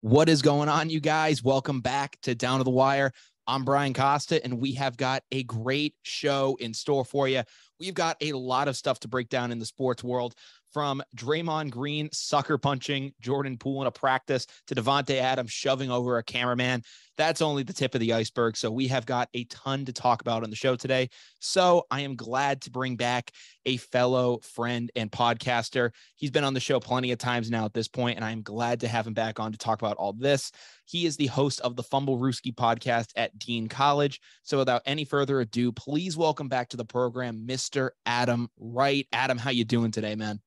What is going on, you guys? Welcome back to Down to the Wire. I'm Brian Costa, and we have got a great show in store for you. We've got a lot of stuff to break down in the sports world, from Draymond Green sucker punching Jordan Poole in a practice to Davante Adams shoving over a cameraman. That's only the tip of the iceberg. So we have got a ton to talk about on the show today. So I am glad to bring back a fellow friend and podcaster. He's been on the show plenty of times now at this point, and I'm glad to have him back on to talk about all this. He is the host of the Fumblerooski podcast at Dean College. So without any further ado, please welcome back to the program, Mr. Adam Wright. Adam, how you doing today, man?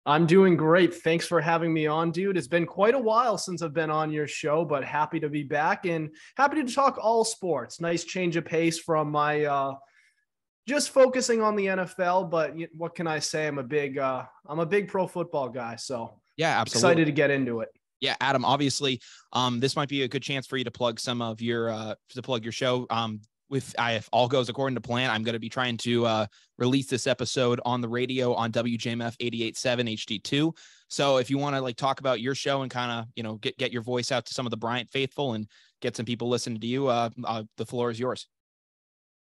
I'm doing great. Thanks for having me on, dude. It's been quite a while since I've been on your show, but happy to be back and happy to talk all sports. Nice change of pace from my just focusing on the NFL, but what can I say? I'm a big pro football guy, so yeah, absolutely excited to get into it. Yeah, Adam, obviously, this might be a good chance for you to plug some of your show. If all goes according to plan, I'm going to be trying to release this episode on the radio on WJMF 88.7 HD2. So if you want to talk about your show and kind of, get your voice out to some of the Bryant faithful and get some people listening to you, the floor is yours.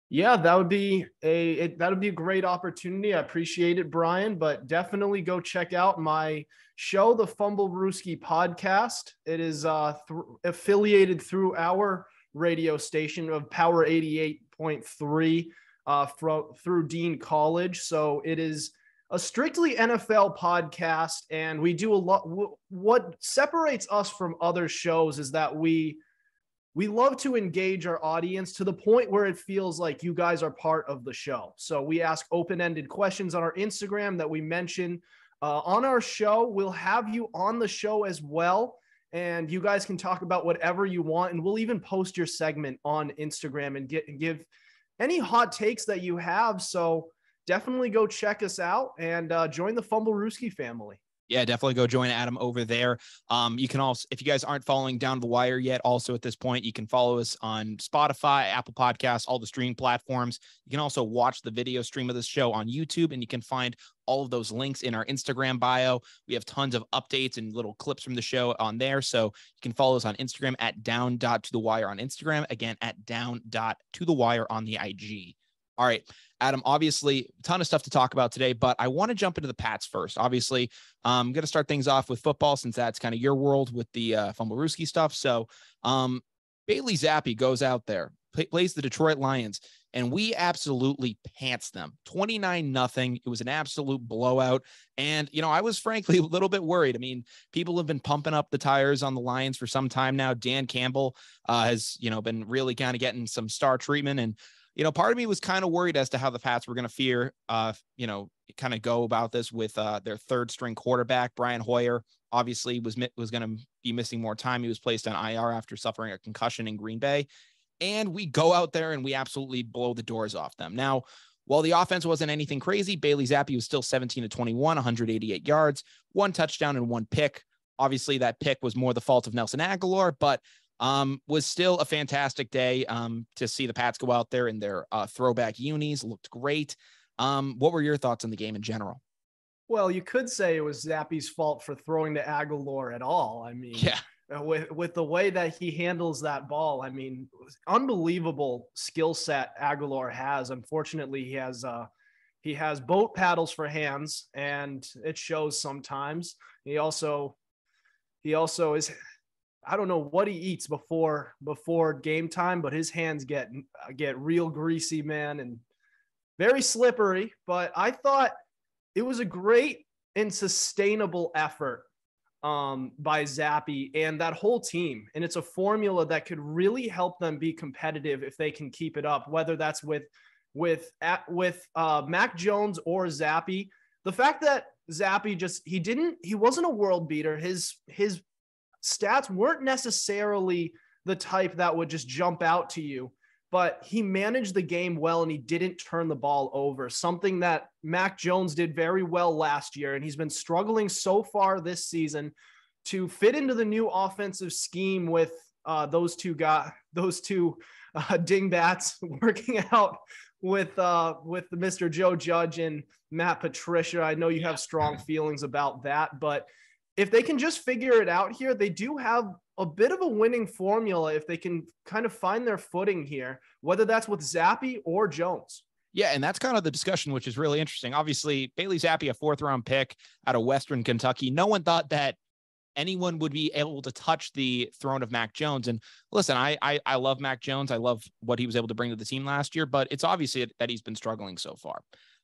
Yeah, that would be a great opportunity. I appreciate it, Brian, but definitely go check out my show, the Fumblerooski podcast. It is affiliated through our radio station of Power 88.3 through Dean College. So it is a strictly NFL podcast, and we do a lot. What separates us from other shows is that we love to engage our audience to the point where it feels like you guys are part of the show. So we ask open-ended questions on our Instagram that we mention on our show. We'll have you on the show as well, and you guys can talk about whatever you want, and we'll even post your segment on Instagram and give any hot takes that you have. So definitely go check us out and join the Fumblerooski family. Yeah, definitely go join Adam over there. You can also, if you guys aren't following Down the Wire yet, also at this point, you can follow us on Spotify, Apple Podcasts, all the streaming platforms. You can also watch the video stream of this show on YouTube, and you can find all of those links in our Instagram bio. We have tons of updates and little clips from the show on there. So you can follow us on Instagram at down.to-the-wire on Instagram, again, at down.to-the-wire on the IG. All right, Adam, obviously a ton of stuff to talk about today, but I want to jump into the Pats first. Obviously, I'm going to start things off with football since that's kind of your world with the Fumblerooski stuff. So Bailey Zappe goes out there, plays the Detroit Lions, and we absolutely pants them 29-0. It was an absolute blowout. And, I was frankly a little bit worried. I mean, people have been pumping up the tires on the Lions for some time now. Dan Campbell has, been really kind of getting some star treatment, and part of me was kind of worried as to how the Pats were going to kind of go about this with their third string quarterback. Brian Hoyer obviously was going to be missing more time. He was placed on IR after suffering a concussion in Green Bay. And we go out there and we absolutely blow the doors off them. Now, while the offense wasn't anything crazy, Bailey Zappe was still 17-21, 188 yards, 1 touchdown and 1 pick. Obviously, that pick was more the fault of Nelson Agholor, but was still a fantastic day to see the Pats go out there in their throwback unis. Looked great. What were your thoughts on the game in general? Well, you could say it was Zappe's fault for throwing to Agholor at all. I mean, yeah, with the way that he handles that ball, I mean, unbelievable skill set Agholor has. Unfortunately, he has boat paddles for hands, and it shows sometimes. He also is, I don't know what he eats before game time, but his hands get real greasy, man, and very slippery. But I thought it was a great and sustainable effort by Zappe and that whole team. And it's a formula that could really help them be competitive if they can keep it up, whether that's with Mac Jones or Zappe. The fact that Zappe he wasn't a world beater. His stats weren't necessarily the type that would just jump out to you, but he managed the game well and he didn't turn the ball over, something that Mac Jones did very well last year. And he's been struggling so far this season to fit into the new offensive scheme with those two dingbats working out with Mr. Joe Judge and Matt Patricia. I know you have strong feelings about that, but if they can just figure it out here, they do have a bit of a winning formula if they can kind of find their footing here, whether that's with Zappe or Jones. Yeah, and that's kind of the discussion, which is really interesting. Obviously, Bailey Zappe, a 4th-round pick out of Western Kentucky. No one thought that anyone would be able to touch the throne of Mac Jones. And listen, I love Mac Jones. I love what he was able to bring to the team last year, but it's obviously that he's been struggling so far.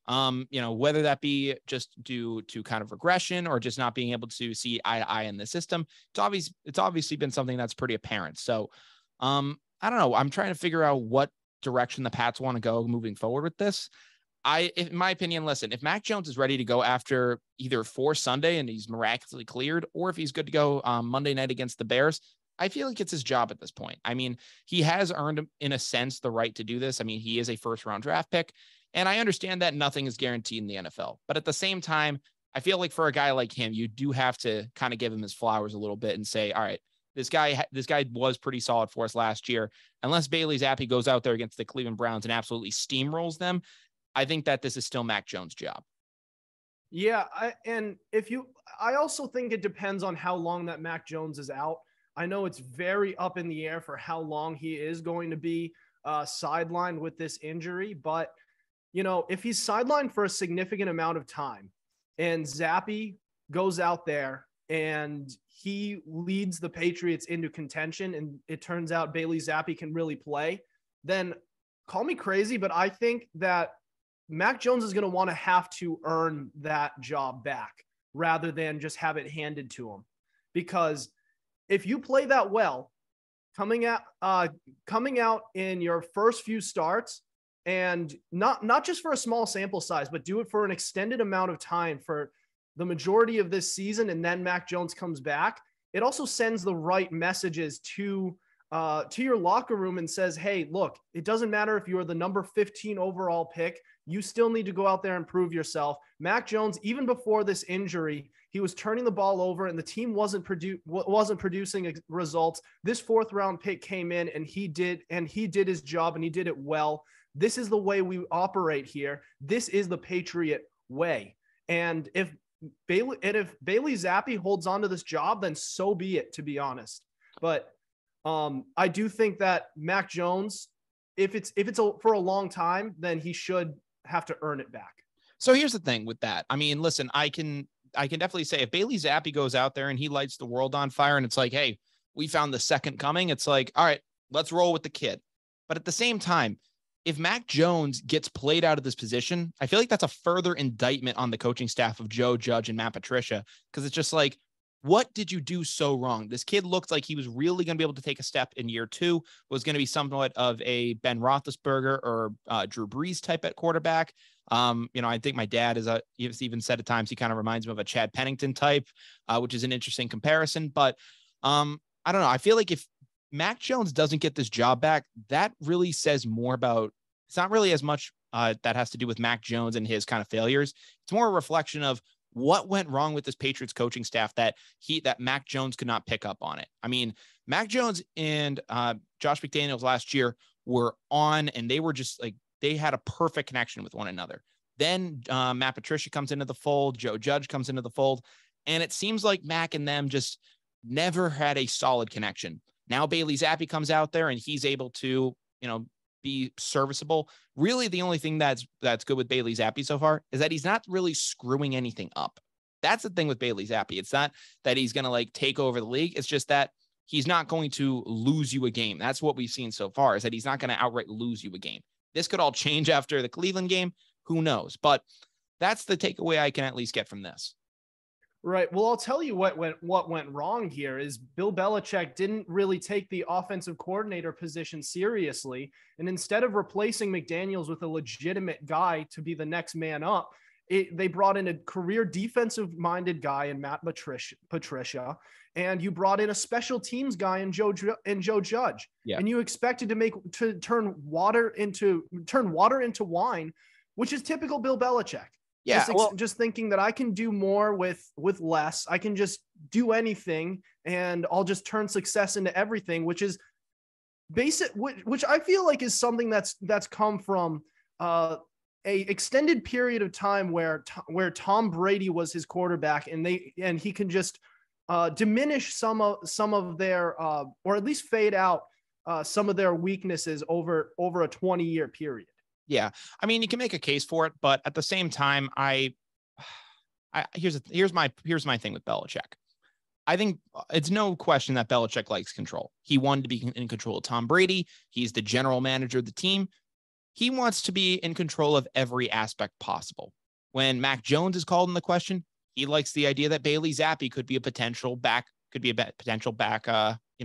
Whether that be just due to kind of regression or just not being able to see eye to eye in the system, it's obviously been something that's pretty apparent. So, I don't know. I'm trying to figure out what direction the Pats want to go moving forward with this. In my opinion, listen, if Mac Jones is ready to go after either for Sunday and he's miraculously cleared, or if he's good to go Monday night against the Bears, I feel like it's his job at this point. I mean, he has earned, in a sense, the right to do this. I mean, he is a 1st-round draft pick, and I understand that nothing is guaranteed in the NFL. But at the same time, I feel like for a guy like him, you do have to kind of give him his flowers a little bit and say, all right, this guy was pretty solid for us last year. Unless Bailey Zappe goes out there against the Cleveland Browns and absolutely steamrolls them, I think that this is still Mac Jones' job. Yeah, I also think it depends on how long that Mac Jones is out. I know it's very up in the air for how long he is going to be sidelined with this injury, but if he's sidelined for a significant amount of time and Zappe goes out there and he leads the Patriots into contention and it turns out Bailey Zappe can really play, then call me crazy, but I think that Mac Jones is going to want to have to earn that job back rather than just have it handed to him. Because if you play that well, coming out in your first few starts, and not just for a small sample size, but do it for an extended amount of time for the majority of this season, and then Mac Jones comes back, it also sends the right messages to your locker room and says, hey, look, it doesn't matter if you're the number 15 overall pick. You still need to go out there and prove yourself. Mac Jones, even before this injury, he was turning the ball over and the team wasn't producing results. This 4th-round pick came in and he did his job and he did it well. This is the way we operate here. This is the Patriot way. And if Bailey Zappe holds on to this job, then so be it, to be honest. But I do think that Mac Jones, if it's for a long time, then he should have to earn it back. So here's the thing with that. I mean, listen, I can definitely say if Bailey Zappe goes out there and he lights the world on fire and it's like, hey, we found the second coming, it's like, all right, let's roll with the kid. But at the same time, if Mac Jones gets played out of this position, I feel like that's a further indictment on the coaching staff of Joe Judge and Matt Patricia, because it's just like, what did you do so wrong? This kid looked like he was really going to be able to take a step in year 2, was going to be somewhat of a Ben Roethlisberger or Drew Brees type at quarterback. I think my dad he's even said at times he kind of reminds me of a Chad Pennington type, which is an interesting comparison. But I don't know. I feel like if Mac Jones doesn't get this job back, that really says more about, it's not really as much that has to do with Mac Jones and his kind of failures. It's more a reflection of what went wrong with this Patriots coaching staff that Mac Jones could not pick up on it. I mean, Mac Jones and Josh McDaniels last year were on, and they were just like, they had a perfect connection with one another. Then Matt Patricia comes into the fold, Joe Judge comes into the fold, and it seems like Mac and them just never had a solid connection. Now Bailey Zappe comes out there and he's able to, be serviceable. Really, the only thing that's good with Bailey Zappe so far is that he's not really screwing anything up. That's the thing with Bailey Zappe. It's not that he's going to take over the league. It's just that he's not going to lose you a game. That's what we've seen so far, is that he's not going to outright lose you a game. This could all change after the Cleveland game. Who knows? But that's the takeaway I can at least get from this. Right. Well, I'll tell you what went wrong here is Bill Belichick didn't really take the offensive coordinator position seriously. And instead of replacing McDaniels with a legitimate guy to be the next man up, they brought in a career defensive-minded guy in Matt Patricia, and you brought in a special teams guy in Joe Judge. Yeah. And you expected to turn water into wine, which is typical Bill Belichick. Yeah, just thinking that I can do more with less. I can just do anything, and I'll just turn success into everything, which is basic. Which I feel like is something that's come from a extended period of time where Tom Brady was his quarterback, and he can just diminish some of their, or at least fade out some of their weaknesses over a 20-year period. Yeah. I mean, you can make a case for it, but at the same time, here's my thing with Belichick. I think it's no question that Belichick likes control. He wanted to be in control of Tom Brady. He's the general manager of the team. He wants to be in control of every aspect possible. When Mac Jones is called in the question, he likes the idea that Bailey Zappe could be a potential back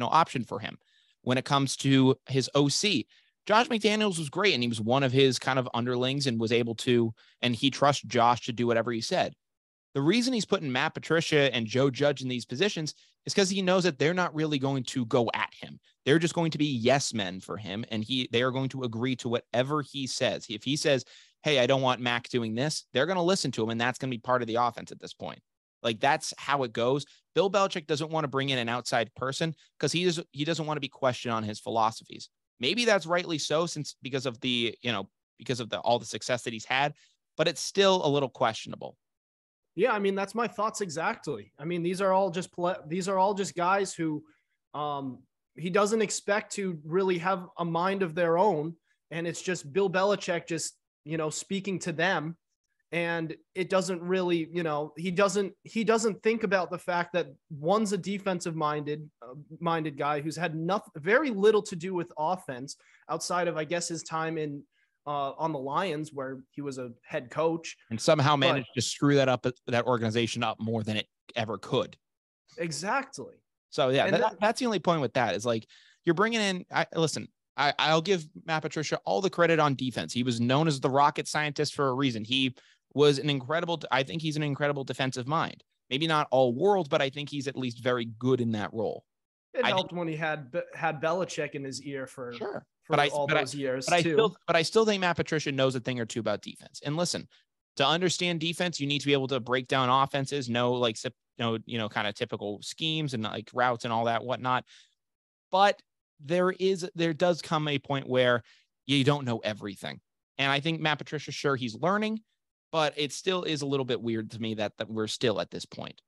option for him. When it comes to his OC, Josh McDaniels was great, and he was one of his kind of underlings and was able to, and he trusts Josh to do whatever he said. The reason he's putting Matt Patricia and Joe Judge in these positions is because he knows that they're not really going to go at him. They're just going to be yes men for him, and they are going to agree to whatever he says. If he says, hey, I don't want Mac doing this, they're going to listen to him, and that's going to be part of the offense at this point. Like, that's how it goes. Bill Belichick doesn't want to bring in an outside person because he doesn't want to be questioned on his philosophies. Maybe that's rightly so, because of all the success that he's had, but it's still a little questionable. Yeah, I mean, that's my thoughts exactly. I mean, these are all just guys who he doesn't expect to really have a mind of their own, and it's just Bill Belichick just, speaking to them, and it doesn't really, he doesn't think about the fact that one's a defensive minded guy who's had very little to do with offense outside of, I guess, his time in on the Lions, where he was a head coach, and somehow managed to screw that organization up more than it ever could. Exactly. So yeah, that's the only point with that is, like, you're bringing in. I'll give Matt Patricia all the credit on defense. He was known as the rocket scientist for a reason. He was I think he's an incredible defensive mind. Maybe not all world, but I think he's at least very good in that role. It helped when he had Belichick in his ear for sure. those years too. But I still think Matt Patricia knows a thing or two about defense. And listen, to understand defense, you need to be able to break down offenses, know kind of typical schemes and like routes and all that whatnot. But there does come a point where you don't know everything. And I think Matt Patricia, sure, he's learning, but it still is a little bit weird to me that we're still at this point.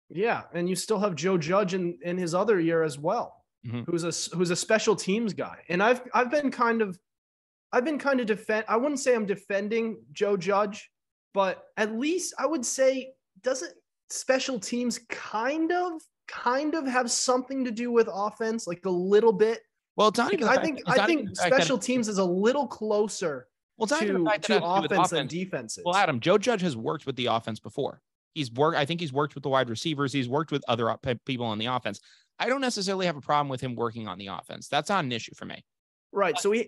Yeah. And you still have Joe Judge in his other year as well. Mm-hmm. who's a special teams guy. And I've been kind of I wouldn't say I'm defending Joe Judge, but at least I would say, doesn't special teams kind of have something to do with offense, like a little bit? Well, it's not even I think special teams is a little closer to offense than defenses. Well, Adam, Joe Judge has worked with the offense before. I think he's worked with the wide receivers. He's worked with other people on the offense. I don't necessarily have a problem with him working on the offense. That's not an issue for me. Right. So he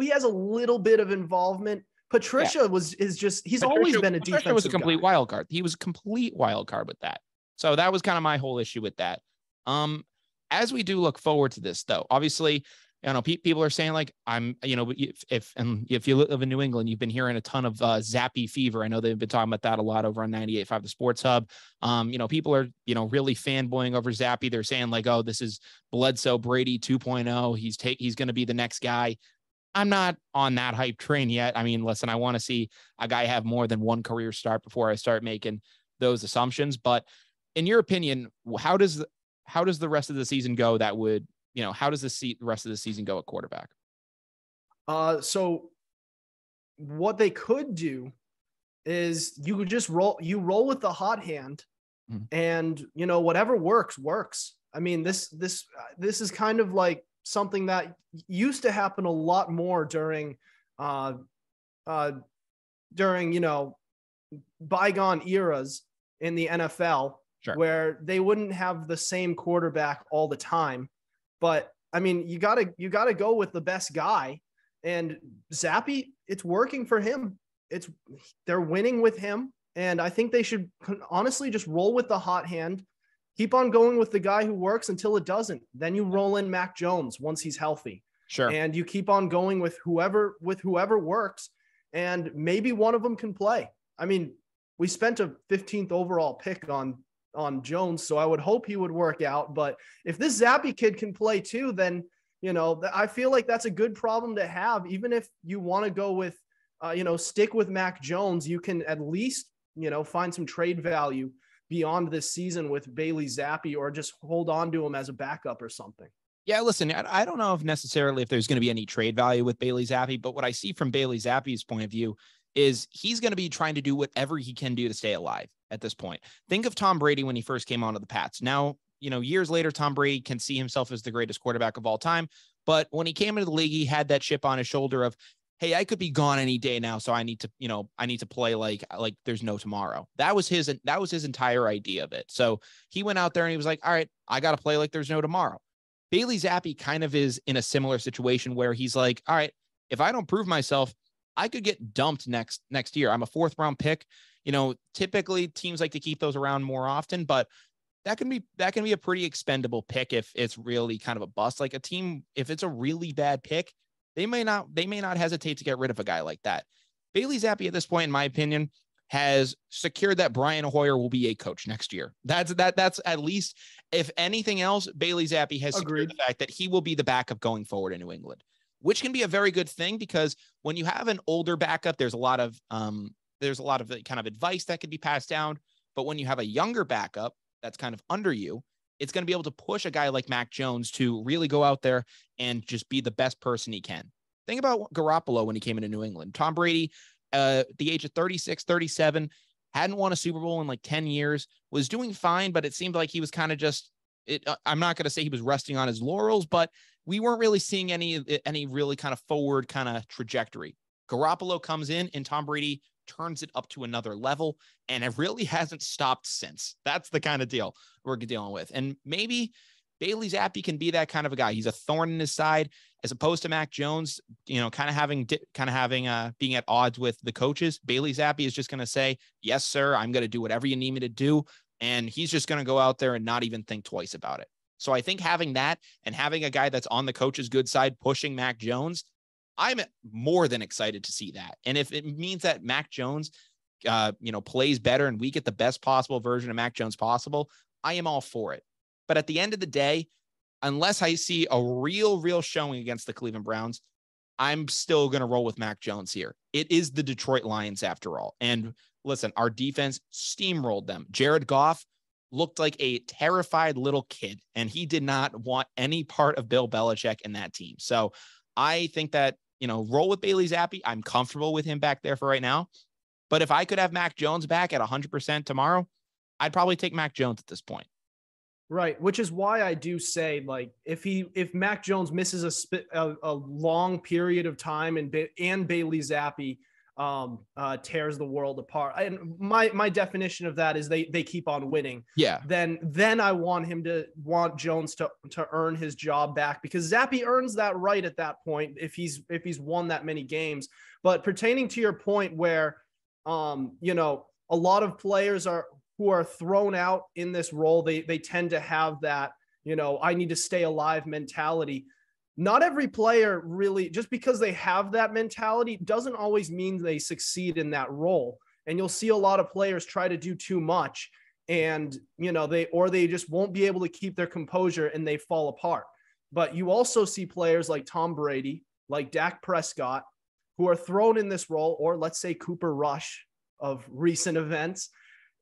has a little bit of involvement. Patricia he's always been a defensive guy. Patricia was a complete wild card. He was a complete wild card with that. So that was kind of my whole issue with that. As we do look forward to this, though, obviously, people are saying, like, if you live in New England, you've been hearing a ton of Zappe fever. I know they've been talking about that a lot over on 98.5 The Sports Hub. People are, really fanboying over Zappe. They're saying, like, oh, this is Bledsoe Brady 2.0. He's going to be the next guy. I'm not on that hype train yet. I mean, listen, I want to see a guy have more than one career start before I start making those assumptions. But in your opinion, how does the rest of the season go? How does the rest of the season go at quarterback? So what they could do is you could just roll with the hot hand, and whatever works. I mean, this is kind of like something that used to happen a lot more during bygone eras in the NFL, sure, where they wouldn't have the same quarterback all the time. But I mean, you gotta go with the best guy, and Zappe, it's working for him. They're winning with him, and I think they should honestly just roll with the hot hand. Keep on going with the guy who works until it doesn't. Then you roll in Mac Jones once he's healthy. Sure. And you keep on going with whoever works, and maybe one of them can play. I mean, we spent a 15th overall pick on Jones, so I would hope he would work out. But if this Zappe kid can play too, then, I feel like that's a good problem to have. Even if you want to go with, stick with Mac Jones, you can at least, find some trade value beyond this season with Bailey Zappe, or just hold on to him as a backup or something. Yeah, listen, I don't know if necessarily if there's going to be any trade value with Bailey Zappe, but what I see from Bailey Zappe's point of view is he's going to be trying to do whatever he can do to stay alive at this point. Think of Tom Brady when he first came onto the Pats. Now, years later, Tom Brady can see himself as the greatest quarterback of all time. But when he came into the league, he had that chip on his shoulder of, hey, I could be gone any day now. So I need to play like there's no tomorrow. That was his entire idea of it. So he went out there and he was like, all right, I got to play like there's no tomorrow. Bailey Zappe kind of is in a similar situation where he's like, all right, if I don't prove myself, I could get dumped next year. I'm a 4th round pick. Typically teams like to keep those around more often, but that can be a pretty expendable pick if it's really kind of a bust. Like a team, if it's a really bad pick, they may not hesitate to get rid of a guy like that. Bailey Zappe at this point, in my opinion, has secured that Brian Hoyer will be a coach next year. That's at least, if anything else, Bailey Zappe has secured the fact that he will be the backup going forward in New England, which can be a very good thing, because when you have an older backup, there's a lot of kind of advice that could be passed down. But when you have a younger backup that's kind of under you, it's going to be able to push a guy like Mac Jones to really go out there and just be the best person he can. Think about Garoppolo when he came into New England. Tom Brady, at the age of 36, 37, hadn't won a Super Bowl in like 10 years, was doing fine, but it seemed like he was kind of just I'm not going to say he was resting on his laurels, but we weren't really seeing any really kind of forward kind of trajectory. Garoppolo comes in and Tom Brady turns it up to another level, and it really hasn't stopped since. That's the kind of deal we're dealing with. And maybe Bailey Zappe can be that kind of a guy. He's a thorn in his side, as opposed to Mac Jones, kind of being at odds with the coaches. Bailey Zappe is just going to say, yes, sir, I'm going to do whatever you need me to do. And he's just going to go out there and not even think twice about it. So I think having that and having a guy that's on the coach's good side pushing Mac Jones, I'm more than excited to see that. And if it means that Mac Jones, plays better and we get the best possible version of Mac Jones possible, I am all for it. But at the end of the day, unless I see a real showing against the Cleveland Browns, I'm still going to roll with Mac Jones here. It is the Detroit Lions after all. And listen, our defense steamrolled them. Jared Goff looked like a terrified little kid, and he did not want any part of Bill Belichick in that team. So I think that, roll with Bailey Zappe. I'm comfortable with him back there for right now. But if I could have Mac Jones back at 100% tomorrow, I'd probably take Mac Jones at this point. Right. Which is why I do say, like, if Mac Jones misses a long period of time and Bailey Zappe tears the world apart. And my definition of that is they keep on winning. Yeah. Then I want Jones to earn his job back, because Zappe earns that right at that point if he's won that many games. But pertaining to your point where, a lot of players who are thrown out in this role, they tend to have that, I need to stay alive mentality. Not every player really, just because they have that mentality doesn't always mean they succeed in that role. And you'll see a lot of players try to do too much, and, they just won't be able to keep their composure and they fall apart. But you also see players like Tom Brady, like Dak Prescott, who are thrown in this role, or let's say Cooper Rush of recent events.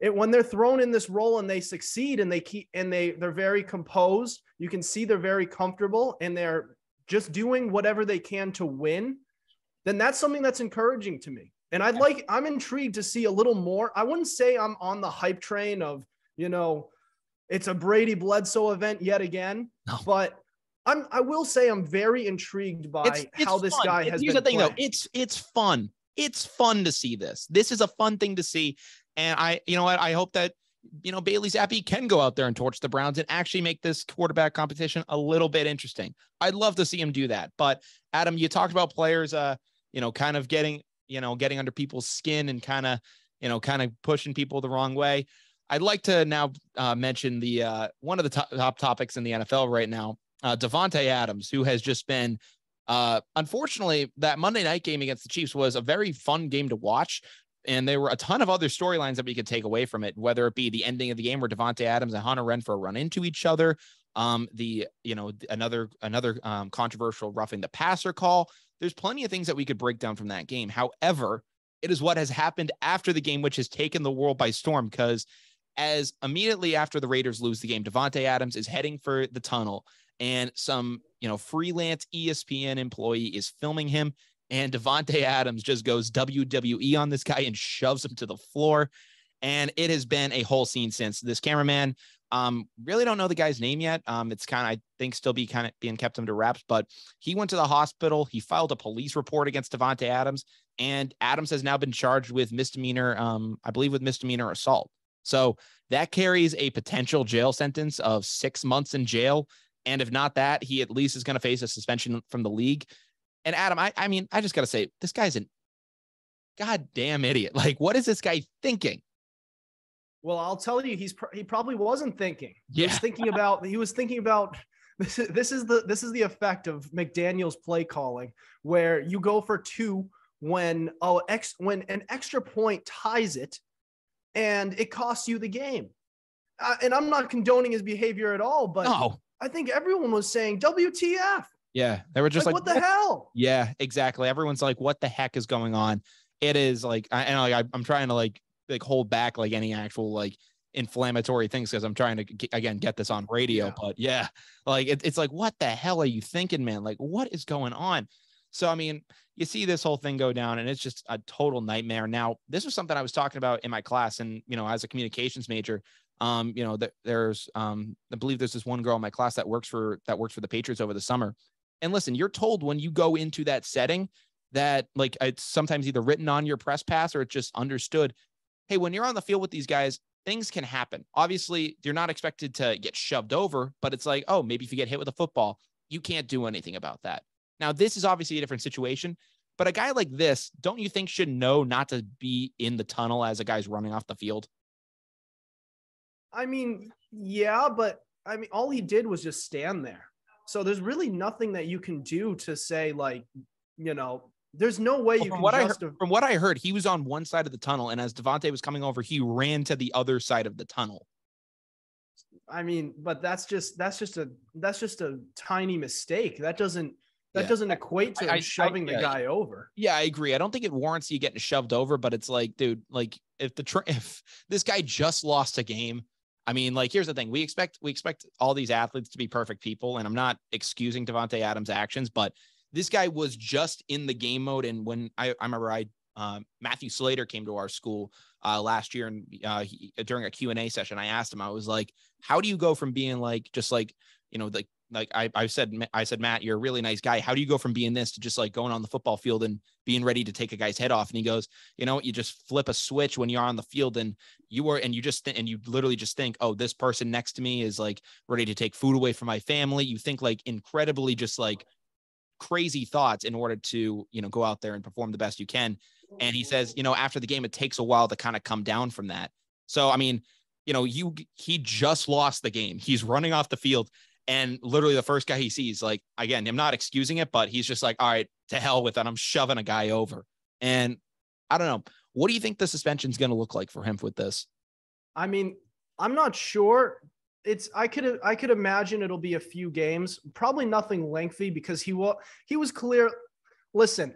When they're thrown in this role and they succeed and they're very composed, you can see they're very comfortable and they're just doing whatever they can to win, then that's something that's encouraging to me. And I'm intrigued to see a little more. I wouldn't say I'm on the hype train of, it's a Brady Bledsoe event yet again, but I will say I'm very intrigued by how this guy has been. Here's the thing though. It's fun. It's fun to see this. This is a fun thing to see. And I hope that, Bailey Zappe can go out there and torch the Browns and actually make this quarterback competition a little bit interesting. I'd love to see him do that. But Adam, you talked about players, kind of getting under people's skin and kind of pushing people the wrong way. I'd like to now mention the one of the top topics in the NFL right now, Davante Adams, who has just been, unfortunately, that Monday night game against the Chiefs was a very fun game to watch. And there were a ton of other storylines that we could take away from it, whether it be the ending of the game where Davante Adams and Hunter Renfrow run into each other, another controversial roughing the passer call. There's plenty of things that we could break down from that game. However, it is what has happened after the game, which has taken the world by storm, because as immediately after the Raiders lose the game, Davante Adams is heading for the tunnel, and some, freelance ESPN employee is filming him, and Davante Adams just goes WWE on this guy and shoves him to the floor. And it has been a whole scene since. This cameraman, really don't know the guy's name yet. It's kind of, I think, still being kept under wraps, but he went to the hospital. He filed a police report against Davante Adams, and Adams has now been charged with misdemeanor, I believe with misdemeanor assault. So that carries a potential jail sentence of 6 months in jail. And if not that, he at least is going to face a suspension from the league. And Adam, I mean, I just got to say, this guy's a goddamn idiot. Like, what is this guy thinking? Well, I'll tell you, he probably wasn't thinking. Yeah. He was thinking about this is the effect of McDaniel's play calling, where you go for 2 when an extra point ties it, and it costs you the game. And I'm not condoning his behavior at all, but no. I think everyone was saying WTF. Yeah, they were just like what the hell? Yeah, exactly. Everyone's like, what the heck is going on? It is like, I'm trying to like hold back like any actual like inflammatory things, because I'm trying to get this on radio. Yeah. But yeah, like it's like, what the hell are you thinking, man? Like, what is going on? So I mean, you see this whole thing go down, and it's just a total nightmare. Now, this was something I was talking about in my class, and as a communications major, there's I believe there's this one girl in my class that works for the Patriots over the summer. And listen, you're told when you go into that setting that, like, it's sometimes either written on your press pass or it's just understood. Hey, when you're on the field with these guys, things can happen. Obviously, you're not expected to get shoved over, but it's like, oh, maybe if you get hit with a football, you can't do anything about that. Now, this is obviously a different situation, but a guy like this, don't you think should know not to be in the tunnel as a guy's running off the field? I mean, yeah, but I mean, all he did was just stand there. So there's really nothing that you can do to say, like, there's no way you can from what I heard, he was on one side of the tunnel, and as Davante was coming over, he ran to the other side of the tunnel. I mean, but that's just a tiny mistake. That doesn't equate to shoving the guy over. Yeah, I agree. I don't think it warrants you getting shoved over, but it's like, dude, like if this guy just lost a game, I mean, like, here's the thing. We expect all these athletes to be perfect people, and I'm not excusing Davante Adams' actions, but this guy was just in the game mode. And when I remember Matthew Slater came to our school last year, and during a Q&A session, I asked him, I was like, how do you go from being like, just like, I said, Matt, you're a really nice guy. How do you go from being this to just like going on the football field and being ready to take a guy's head off? And he goes, you just flip a switch when you're on the field, and you literally just think, oh, this person next to me is like ready to take food away from my family. You think like incredibly just like crazy thoughts in order to, go out there and perform the best you can. And he says, after the game, it takes a while to kind of come down from that. So, I mean, he just lost the game. He's running off the field, and literally the first guy he sees, like, again, I'm not excusing it, but he's just like, all right, to hell with it. I'm shoving a guy over. And I don't know. What do you think the suspension is going to look like for him with this? I mean, I'm not sure. I could imagine it'll be a few games, probably nothing lengthy, because he was clear. Listen,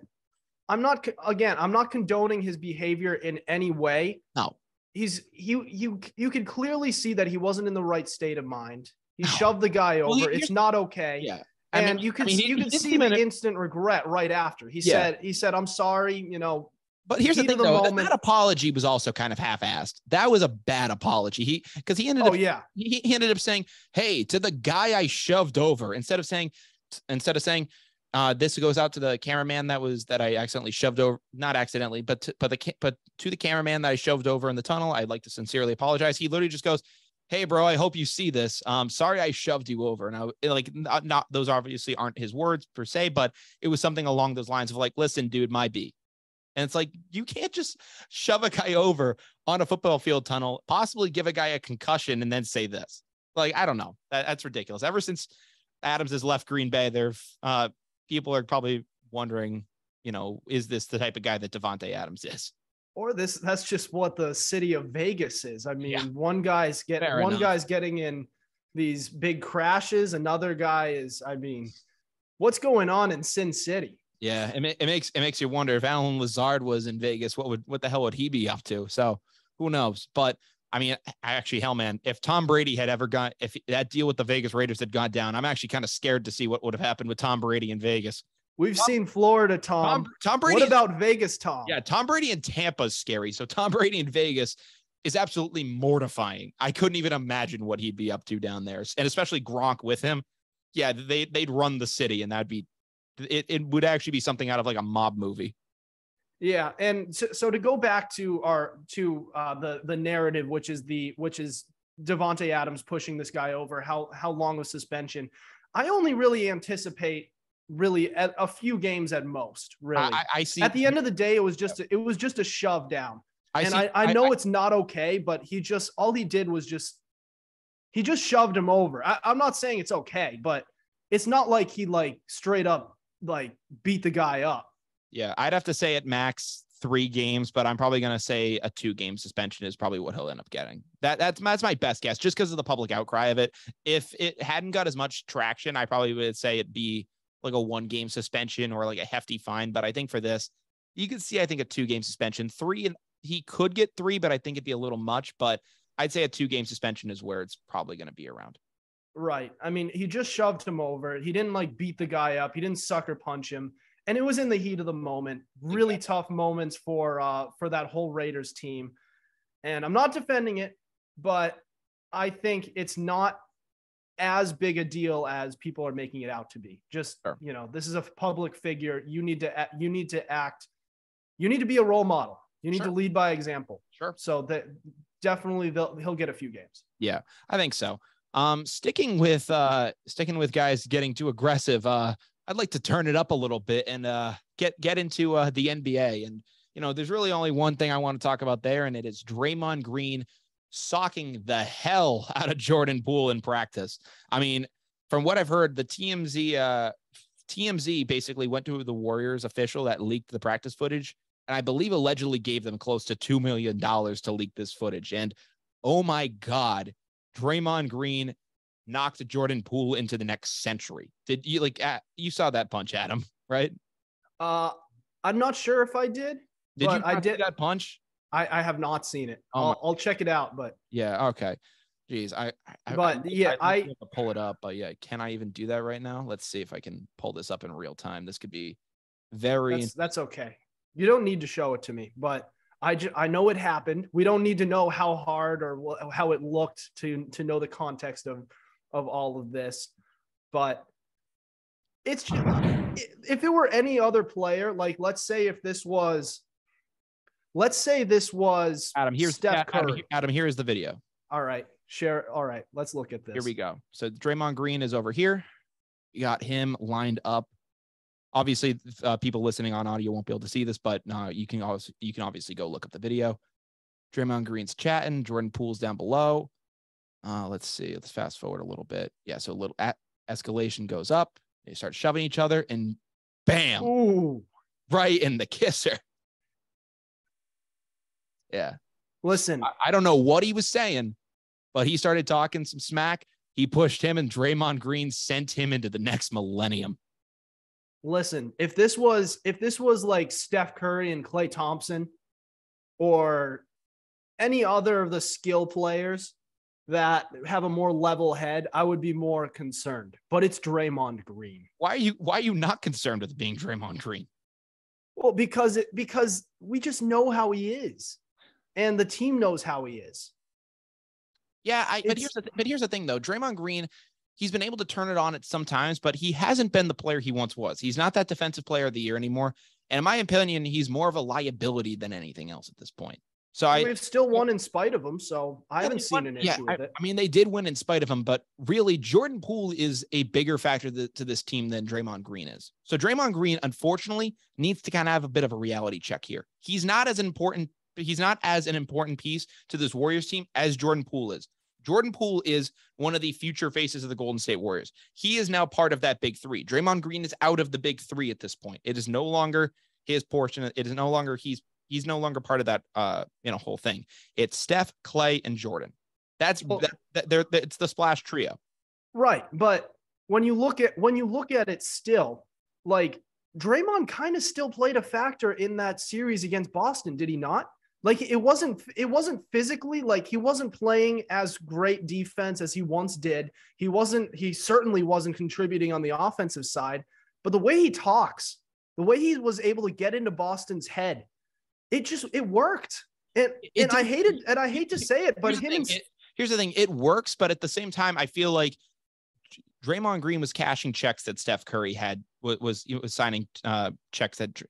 I'm not condoning his behavior in any way. No, you could clearly see that he wasn't in the right state of mind. He shoved the guy over. It's not okay. Yeah. You could see the instant regret right after. He said, I'm sorry, But here's the thing, though, that apology was also kind of half-assed. That was a bad apology. He ended up saying, hey, to the guy I shoved over, instead of saying, this goes out to the cameraman that I accidentally shoved over, not accidentally, but to the cameraman that I shoved over in the tunnel, I'd like to sincerely apologize. He literally just goes, hey, bro, I hope you see this. Sorry I shoved you over. Now, like, not those obviously aren't his words per se, but it was something along those lines of like, listen, dude, my B. And it's like, you can't just shove a guy over on a football field tunnel, possibly give a guy a concussion, and then say this. Like, I don't know. That's ridiculous. Ever since Adams has left Green Bay, people are probably wondering, is this the type of guy that Davante Adams is? Or that's just what the city of Vegas is. I mean, one guy's getting in these big crashes. Another guy is, I mean, what's going on in Sin City? Yeah. It makes you wonder if Alan Lazard was in Vegas, what the hell would he be up to? So who knows? But I mean, actually, hell, man, if Tom Brady had ever gone, if that deal with the Vegas Raiders had gone down, I'm actually kind of scared to see what would have happened with Tom Brady in Vegas. We've seen Florida, Tom. Tom Brady. What about Vegas, Tom? Yeah, Tom Brady in Tampa is scary. So Tom Brady in Vegas is absolutely mortifying. I couldn't even imagine what he'd be up to down there, and especially Gronk with him. Yeah, they'd run the city, and that'd be it would actually be something out of like a mob movie. Yeah, and so to go back to the narrative, which is Davante Adams pushing this guy over, how long of suspension? I only really anticipate a few games at most. Really, I see. At the end of the day, it was just a shove down. I know it's not okay, but all he did was just shoved him over. I'm not saying it's okay, but it's not like he like straight up like beat the guy up. Yeah, I'd have to say at max 3 games, but I'm probably going to say a 2-game suspension is probably what he'll end up getting. That's my best guess, just because of the public outcry of it. If it hadn't got as much traction, I probably would say it'd be like a 1-game suspension or like a hefty fine. But I think for this, you could see, I think a 2-game suspension, 3, and he could get 3, but I think it'd be a little much. But I'd say a 2-game suspension is where it's probably going to be around. Right. I mean, he just shoved him over. He didn't like beat the guy up. He didn't sucker punch him. And it was in the heat of the moment. Really tough moments for that whole Raiders team. And I'm not defending it, but I think it's not as big a deal as people are making it out to be. Just, sure. This is a public figure. You need to act. You need to be a role model. You need sure. to lead by example. Sure. So that definitely he'll get a few games. Yeah, I think so. Sticking with guys getting too aggressive, I'd like to turn it up a little bit and get into the NBA. And, there's really only one thing I want to talk about there, and it is Draymond Green socking the hell out of Jordan Poole in practice. I mean, from what I've heard, the TMZ basically went to the Warriors official that leaked the practice footage, and I believe allegedly gave them close to $2 million to leak this footage. And oh my God, Draymond Green knocked Jordan Poole into the next century. Did you you saw that punch, Adam, right? I'm not sure if I did. Did you see that punch? I have not seen it. I'll check it out, but yeah. Okay. Jeez. I have to pull it up, but yeah, can I even do that right now? Let's see if I can pull this up in real time. This could be that's okay. You don't need to show it to me, but I know it happened. We don't need to know how hard or how it looked to know the context of all of this, but it's just, if it were any other player, like let's say this was Adam, here's Steph Curry. Adam, here is the video. All right, share. All right, let's look at this. Here we go. So Draymond Green is over here. You got him lined up. Obviously, people listening on audio won't be able to see this, but you can obviously go look up the video. Draymond Green's chatting. Jordan Poole's down below. Let's see. Let's fast forward a little bit. Yeah, so a little escalation goes up. They start shoving each other, and bam! Ooh. Right in the kisser. Yeah. Listen, I don't know what he was saying, but he started talking some smack. He pushed him, and Draymond Green sent him into the next millennium. Listen, if this was like Steph Curry and Klay Thompson, or any other of the skill players that have a more level head, I would be more concerned. But it's Draymond Green. Why are you not concerned with being Draymond Green? Well, because we just know how he is, and the team knows how he is. Yeah, but here's the thing though. Draymond Green, he's been able to turn it on at some times, but he hasn't been the player he once was. He's not that defensive player of the year anymore. And in my opinion, he's more of a liability than anything else at this point. So we've still won in spite of him, so I haven't seen an issue with it. I mean, they did win in spite of him, but really, Jordan Poole is a bigger factor to this team than Draymond Green is. So Draymond Green, unfortunately, needs to kind of have a bit of a reality check here. He's not as an important piece to this Warriors team as Jordan Poole is. Jordan Poole is one of the future faces of the Golden State Warriors. He is now part of that big three. Draymond Green is out of the big three at this point. It is no longer his portion. It is no longer he's no longer part of that whole thing. It's Steph, Klay, and Jordan. It's the splash trio. Right. But when you look at it still, like Draymond kind of still played a factor in that series against Boston, did he not? Like it wasn't physically, like he wasn't playing as great defense as he once did. He certainly wasn't contributing on the offensive side, but the way he talks, the way he was able to get into Boston's head, it worked. And I hate to say it, but here's the thing. It works, but at the same time, I feel like Draymond Green was cashing checks that Steph Curry was signing checks that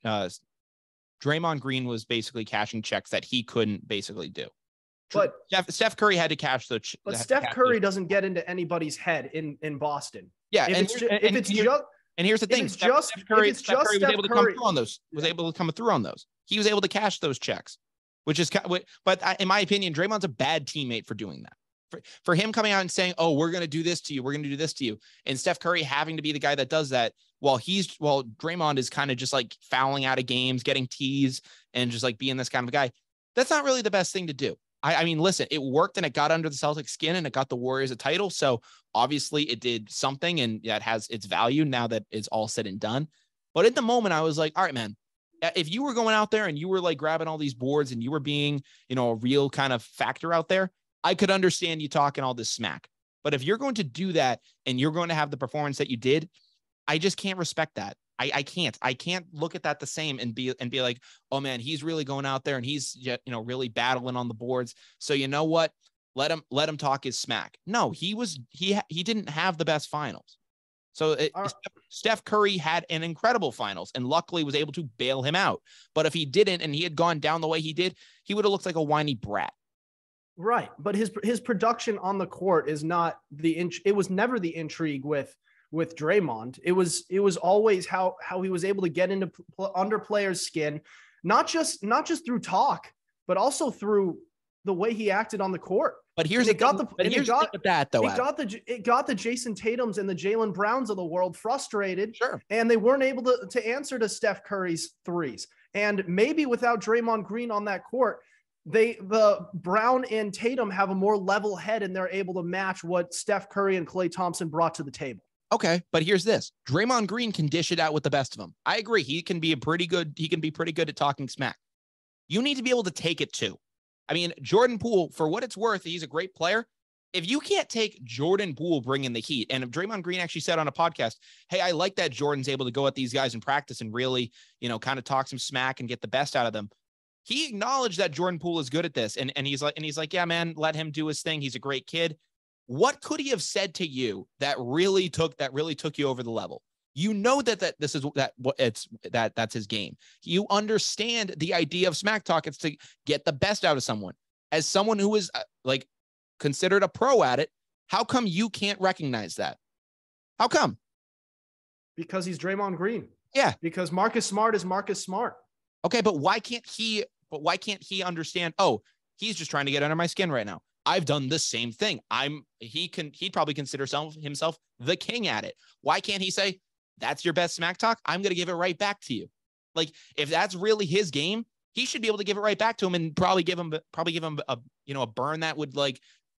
Draymond Green was basically cashing checks that he couldn't basically do. But Steph Curry had to cash those. But Steph Curry doesn't get into anybody's head in Boston. Yeah, and here's the thing: Steph Curry was able to come through on those. Was able to come through on those. He was able to cash those checks, which is. But in my opinion, Draymond's a bad teammate for doing that. For him coming out and saying, "Oh, we're going to do this to you. We're going to do this to you," and Steph Curry having to be the guy that does that, while Draymond is kind of just like fouling out of games, getting teased, and just like being this kind of guy. That's not really the best thing to do. I mean, listen, it worked and it got under the Celtics skin and it got the Warriors a title. So obviously it did something and that has its value now that it's all said and done. But at the moment I was like, all right, man, if you were going out there and you were like grabbing all these boards and you were being, a real kind of factor out there, I could understand you talking all this smack. But if you're going to do that and you're going to have the performance that you did, I just can't respect that. I can't look at that the same and be like, oh man, he's really going out there and he's, really battling on the boards. So you know what? Let him talk his smack. No, he didn't have the best finals. So Steph Curry had an incredible finals and luckily was able to bail him out. But if he didn't, and he had gone down the way he did, he would have looked like a whiny brat. Right. But his production on the court is not it was never the intrigue with Draymond. It was always how he was able to get into under players' skin, not just through talk, but also through the way he acted on the court. But it got the Jason Tatums and the Jaylen Browns of the world frustrated. Sure. And they weren't able to answer to Steph Curry's threes. And maybe without Draymond Green on that court, the Brown and Tatum have a more level head and they're able to match what Steph Curry and Klay Thompson brought to the table. Okay, but here's this. Draymond Green can dish it out with the best of them. I agree. He can be pretty good at talking smack. You need to be able to take it too. I mean, Jordan Poole, for what it's worth, he's a great player. If you can't take Jordan Poole bringing the heat, and if Draymond Green actually said on a podcast, hey, I like that Jordan's able to go at these guys in practice and really, kind of talk some smack and get the best out of them. He acknowledged that Jordan Poole is good at this. And he's like, yeah, man, let him do his thing. He's a great kid. What could he have said to you that really took you over the level? That's his game. You understand the idea of smack talk. It's to get the best out of someone. As someone who is considered a pro at it, how come you can't recognize that? How come? Because he's Draymond Green. Yeah. Because Marcus Smart is Marcus Smart. Okay, but why can't he understand, oh, he's just trying to get under my skin right now. I've done the same thing. He'd probably consider himself the king at it. Why can't he say, that's your best smack talk? I'm going to give it right back to you. Like, if that's really his game, he should be able to give it right back to him and probably give him a burn that would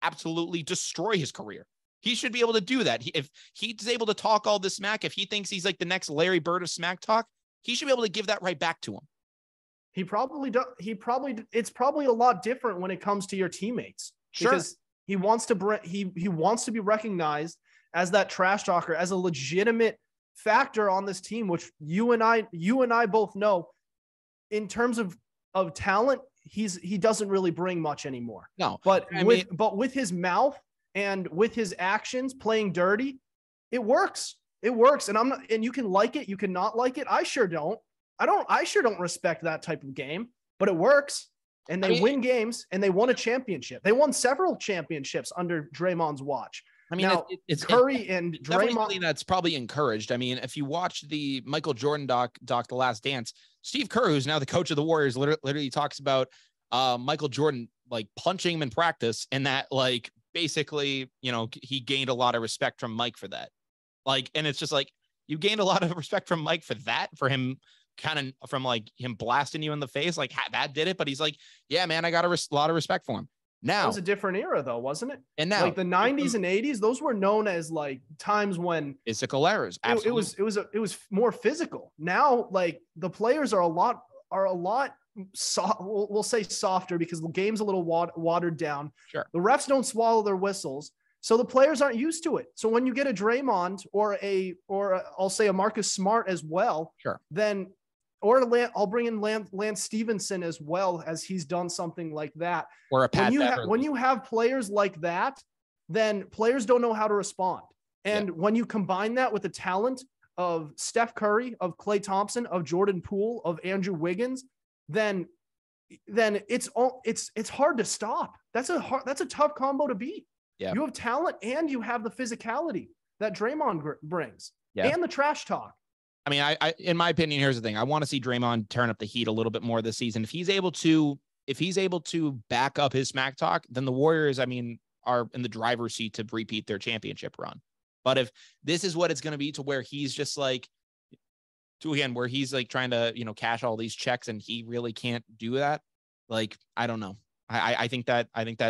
absolutely destroy his career. He should be able to do that. If he's able to talk all this smack, if he thinks he's like the next Larry Bird of smack talk, he should be able to give that right back to him. He probably does. It's probably a lot different when it comes to your teammates. Sure. Because he wants to be recognized as that trash talker, as a legitimate factor on this team, which you and I both know in terms of talent, he doesn't really bring much anymore. No, but with his mouth and with his actions playing dirty, it works. It works. And you can like it, you can not like it. I sure don't respect that type of game, but it works. And they win games, and they won a championship. They won several championships under Draymond's watch. I mean, now, it's Curry and Draymond. That's probably encouraged. I mean, if you watch the Michael Jordan doc, The Last Dance, Steve Kerr, who's now the coach of the Warriors, literally talks about Michael Jordan punching him in practice, and that basically, he gained a lot of respect from Mike for that. And it's just you gained a lot of respect from Mike for that, for him. Kind of from him blasting you in the face, that did it. But he's like, yeah, man, I got a lot of respect for him. Now it was a different era though, wasn't it? And now the 90s and 80s, those were known as times when physical errors. It was more physical. Now, the players are a lot we'll say softer because the game's a little watered down. Sure. The refs don't swallow their whistles. So the players aren't used to it. So when you get a Draymond or I'll say a Marcus Smart as well, sure. Then, I'll bring in Lance Stevenson as well, as he's done something like that. Or a Pat when you have players like that, then players don't know how to respond. And when you combine that with the talent of Steph Curry, of Klay Thompson, of Jordan Poole, of Andrew Wiggins, then it's hard to stop. That's a tough combo to beat. Yeah. You have talent and you have the physicality that Draymond brings and the trash talk. I mean, I in my opinion, here's the thing. I want to see Draymond turn up the heat a little bit more this season. If he's able to back up his smack talk, then the Warriors, I mean, are in the driver's seat to repeat their championship run. But if this is what it's going to be, to where he's just like, where he's like trying to, cash all these checks and he really can't do that. Like, I don't know. I think that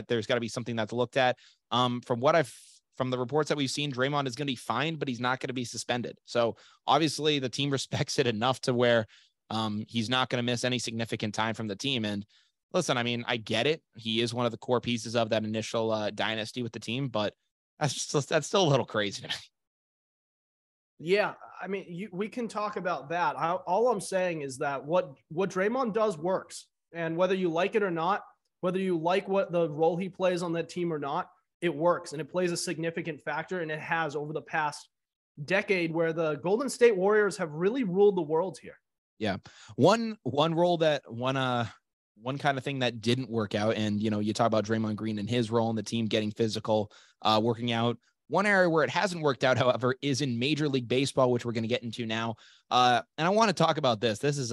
there's got to be something that's looked at. From the reports that we've seen, Draymond is going to be fined, but he's not going to be suspended. So obviously the team respects it enough to where he's not going to miss any significant time from the team. And listen, I mean, I get it. He is one of the core pieces of that initial dynasty with the team, but that's still a little crazy to me. Yeah, I mean, we can talk about that. All I'm saying is that what Draymond does works, and whether you like it or not, whether you like what the role he plays on that team or not, it works, and it plays a significant factor, and it has over the past decade, where the Golden State Warriors have really ruled the world here. Yeah, one kind of thing that didn't work out, and you talk about Draymond Green and his role in the team getting physical, working out. One area where it hasn't worked out, however, is in Major League Baseball, which we're going to get into now. And I want to talk about this. This is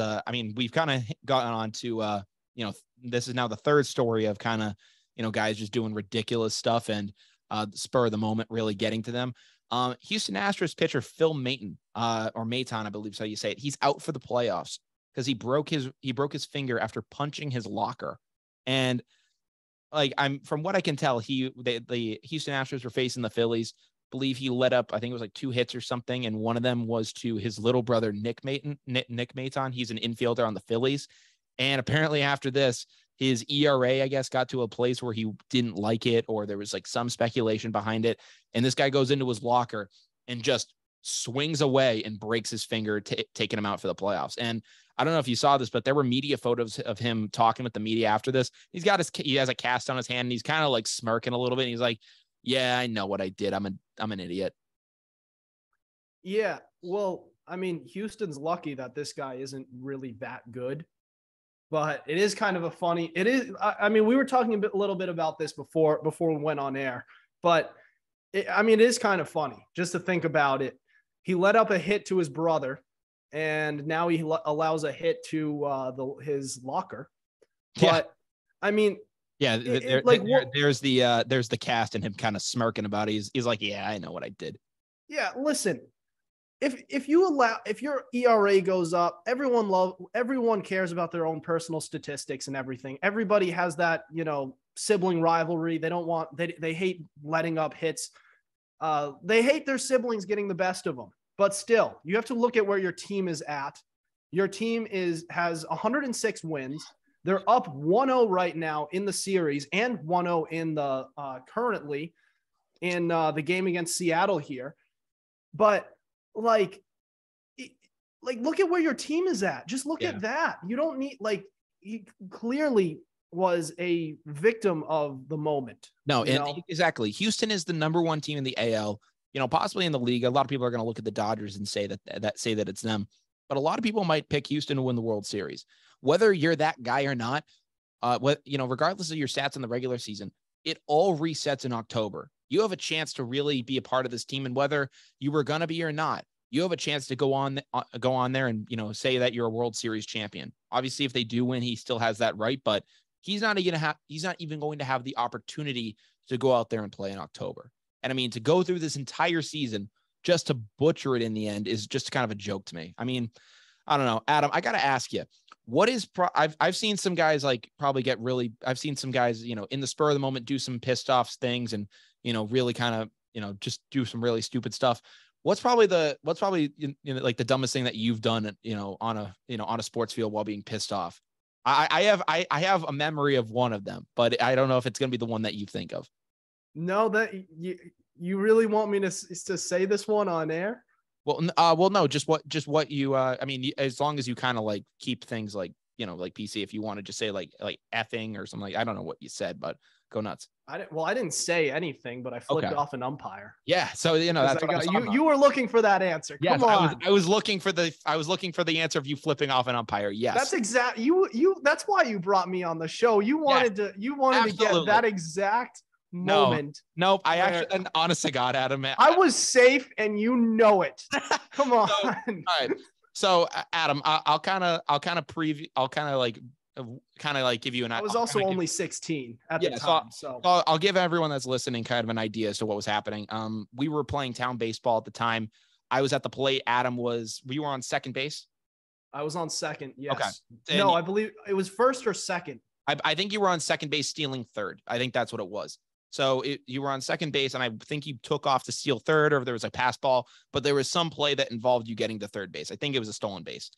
we've kind of gotten on to this is now the third story of kind of guys just doing ridiculous stuff and spur of the moment really getting to them. Houston Astros pitcher Phil Maton, or Maton, I believe is how you say it. He's out for the playoffs because he broke his finger after punching his locker. And from what I can tell, the Houston Astros were facing the Phillies. I believe he let up, I think it was like 2 hits or something, and one of them was to his little brother Nick Maton. He's an infielder on the Phillies. And apparently after this, his ERA, I guess, got to a place where he didn't like it, or there was like some speculation behind it. And this guy goes into his locker and just swings away and breaks his finger, taking him out for the playoffs. And I don't know if you saw this, but there were media photos of him talking with the media after this. He has a cast on his hand, and he's kind of like smirking a little bit. And he's like, yeah, I know what I did. I'm an idiot. Yeah. Well, I mean, Houston's lucky that this guy isn't really that good. But it is kind of we were talking a little bit about this before we went on air, but it is kind of funny just to think about it. He let up a hit to his brother, and now he allows a hit to his locker. But yeah. I mean, yeah, there's the cast and him kind of smirking about it. He's like, yeah, I know what I did. Yeah. Listen, if your ERA goes up, everyone cares about their own personal statistics and everything. Everybody has that, sibling rivalry. They hate letting up hits. They hate their siblings getting the best of them, but still you have to look at where your team is at. Your team has 106 wins. They're up 1-0 right now in the series and 1-0 in the currently in the game against Seattle here. But look at where your team is at. Just look at that. You don't need, he clearly was a victim of the moment. No, exactly. Houston is the number 1 team in the AL, possibly in the league. A lot of people are going to look at the Dodgers and say that it's them, but a lot of people might pick Houston to win the World Series, whether you're that guy or not. Regardless of your stats in the regular season, it all resets in October. You have a chance to really be a part of this team, and whether you were going to be or not, you have a chance to go on there and, say that you're a World Series champion. Obviously, if they do win, he still has that right, but he's not even going to have the opportunity to go out there and play in October. And I mean, to go through this entire season just to butcher it in the end is just kind of a joke to me. I mean, I don't know, Adam, I got to ask you, what is I've seen some guys I've seen some guys, in the spur of the moment, do some pissed off things and, really kind of, just do some really stupid stuff. What's probably like the dumbest thing that you've done, on a sports field while being pissed off? I have a memory of one of them, but I don't know if it's going to be the one that you think of. No, that you really want me to say this one on air? Well, no, just what you, I mean, as long as you kind of like keep things like, like PC, if you want to just say like effing or something, like, I don't know what you said, but go nuts. I didn't say anything, but I flipped off an umpire. Yeah. So, that's what you were looking for that answer. Yes, Come on. I was looking for the answer of you flipping off an umpire. Yes. That's exactly that's why you brought me on the show. You wanted to get that exact moment. Nope. I actually, and honest to God, Adam, I was safe and you know it. Come on. All right. So Adam, I'll kind of preview. I'll kind of like give you an. I was also only 16 at the time. So I'll give everyone that's listening kind of an idea as to what was happening. We were playing town baseball at the time. I was at the plate. We were on second base. I was on second. Yes. Okay. No, I believe it was first or second. I think you were on second base stealing third. I think that's what it was. So you were on second base, and I think you took off to steal third, or there was a pass ball, but there was some play that involved you getting to third base. I think it was a stolen base.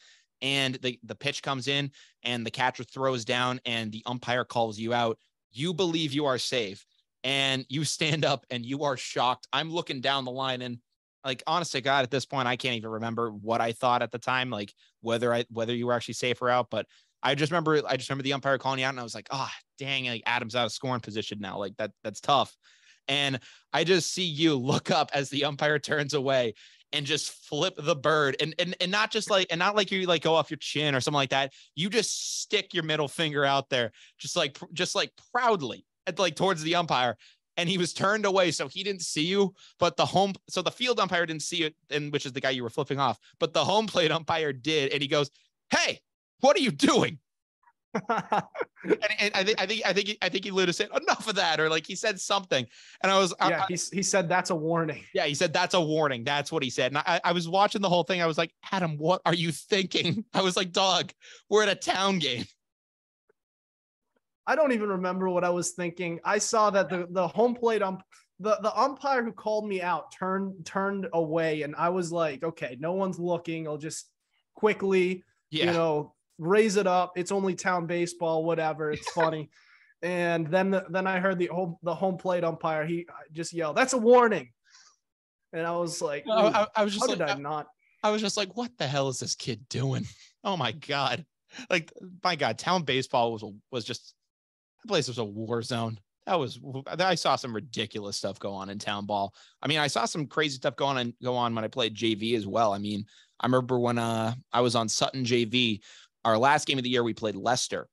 And the pitch comes in, and the catcher throws down, and the umpire calls you out. You believe you are safe, and you stand up, and you are shocked. I'm looking down the line, and like, honest to God, at this point, I can't even remember what I thought at the time, like whether you were actually safe or out, but I just remember the umpire calling you out, and I was like, oh, dang, like Adam's out of scoring position now. Like that's tough. And I just see you look up as the umpire turns away and just flip the bird and not just like, and not like you like go off your chin or something like that. You just stick your middle finger out there, just like proudly like towards the umpire. And he was turned away, so he didn't see you, but the field umpire didn't see it, and which is the guy you were flipping off, but the home plate umpire did. And he goes, "Hey, what are you doing?" and I think he literally said enough of that, or like he said something. And I was, he said that's a warning. Yeah, he said that's a warning. That's what he said. And I was watching the whole thing. I was like, Adam, what are you thinking? I was like, dog, we're at a town game. I don't even remember what I was thinking. I saw that the home plate the umpire who called me out turned away, and I was like, okay, no one's looking. I'll just quickly, raise it up. It's only town baseball, whatever. It's funny. And then I heard the home plate umpire. He just yelled, "That's a warning!" And I was like, I was just how like, did I not? I was just like, what the hell is this kid doing? Oh my God! Like, my God, town baseball was just, that place was a war zone. I saw some ridiculous stuff go on in town ball. I mean, I saw some crazy stuff go on when I played JV as well. I mean, I remember when I was on Sutton JV, our last game of the year, we played Leicester,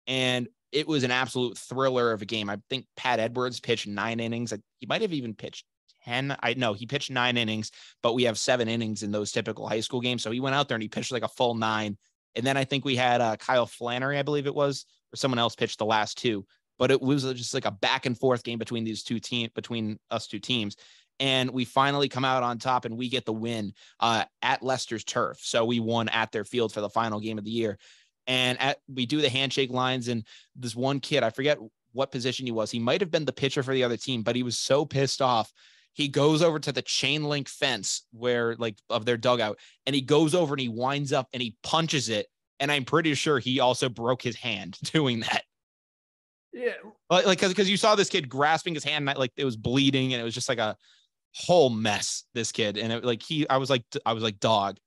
and it was an absolute thriller of a game. I think Pat Edwards pitched 9 innings. He might have even pitched 10. He pitched 9 innings, but we have 7 innings in those typical high school games. So he went out there and he pitched like a full 9. And then I think we had Kyle Flannery, I believe it was, or someone else pitched the last 2. But it was just like a back and forth game between us two teams. And we finally come out on top, and we get the win at Leicester's turf. So we won at their field for the final game of the year. And we do the handshake lines, and this one kid, I forget what position he was. He might have been the pitcher for the other team, but he was so pissed off. He goes over to the chain link fence of their dugout, and he goes over and he winds up and he punches it. And I'm pretty sure he also broke his hand doing that. Yeah. Because you saw this kid grasping his hand, like it was bleeding, and it was just like a whole mess, this kid. And I was like, dog.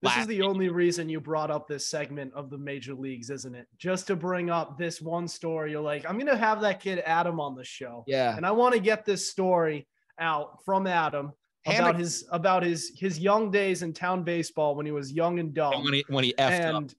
This is the only reason you brought up this segment of the major leagues, isn't it? Just to bring up this one story. You're like, I'm going to have that kid Adam on the show. Yeah. And I want to get this story out from Adam about his young days in town baseball when he was young and dumb. And when he effed up.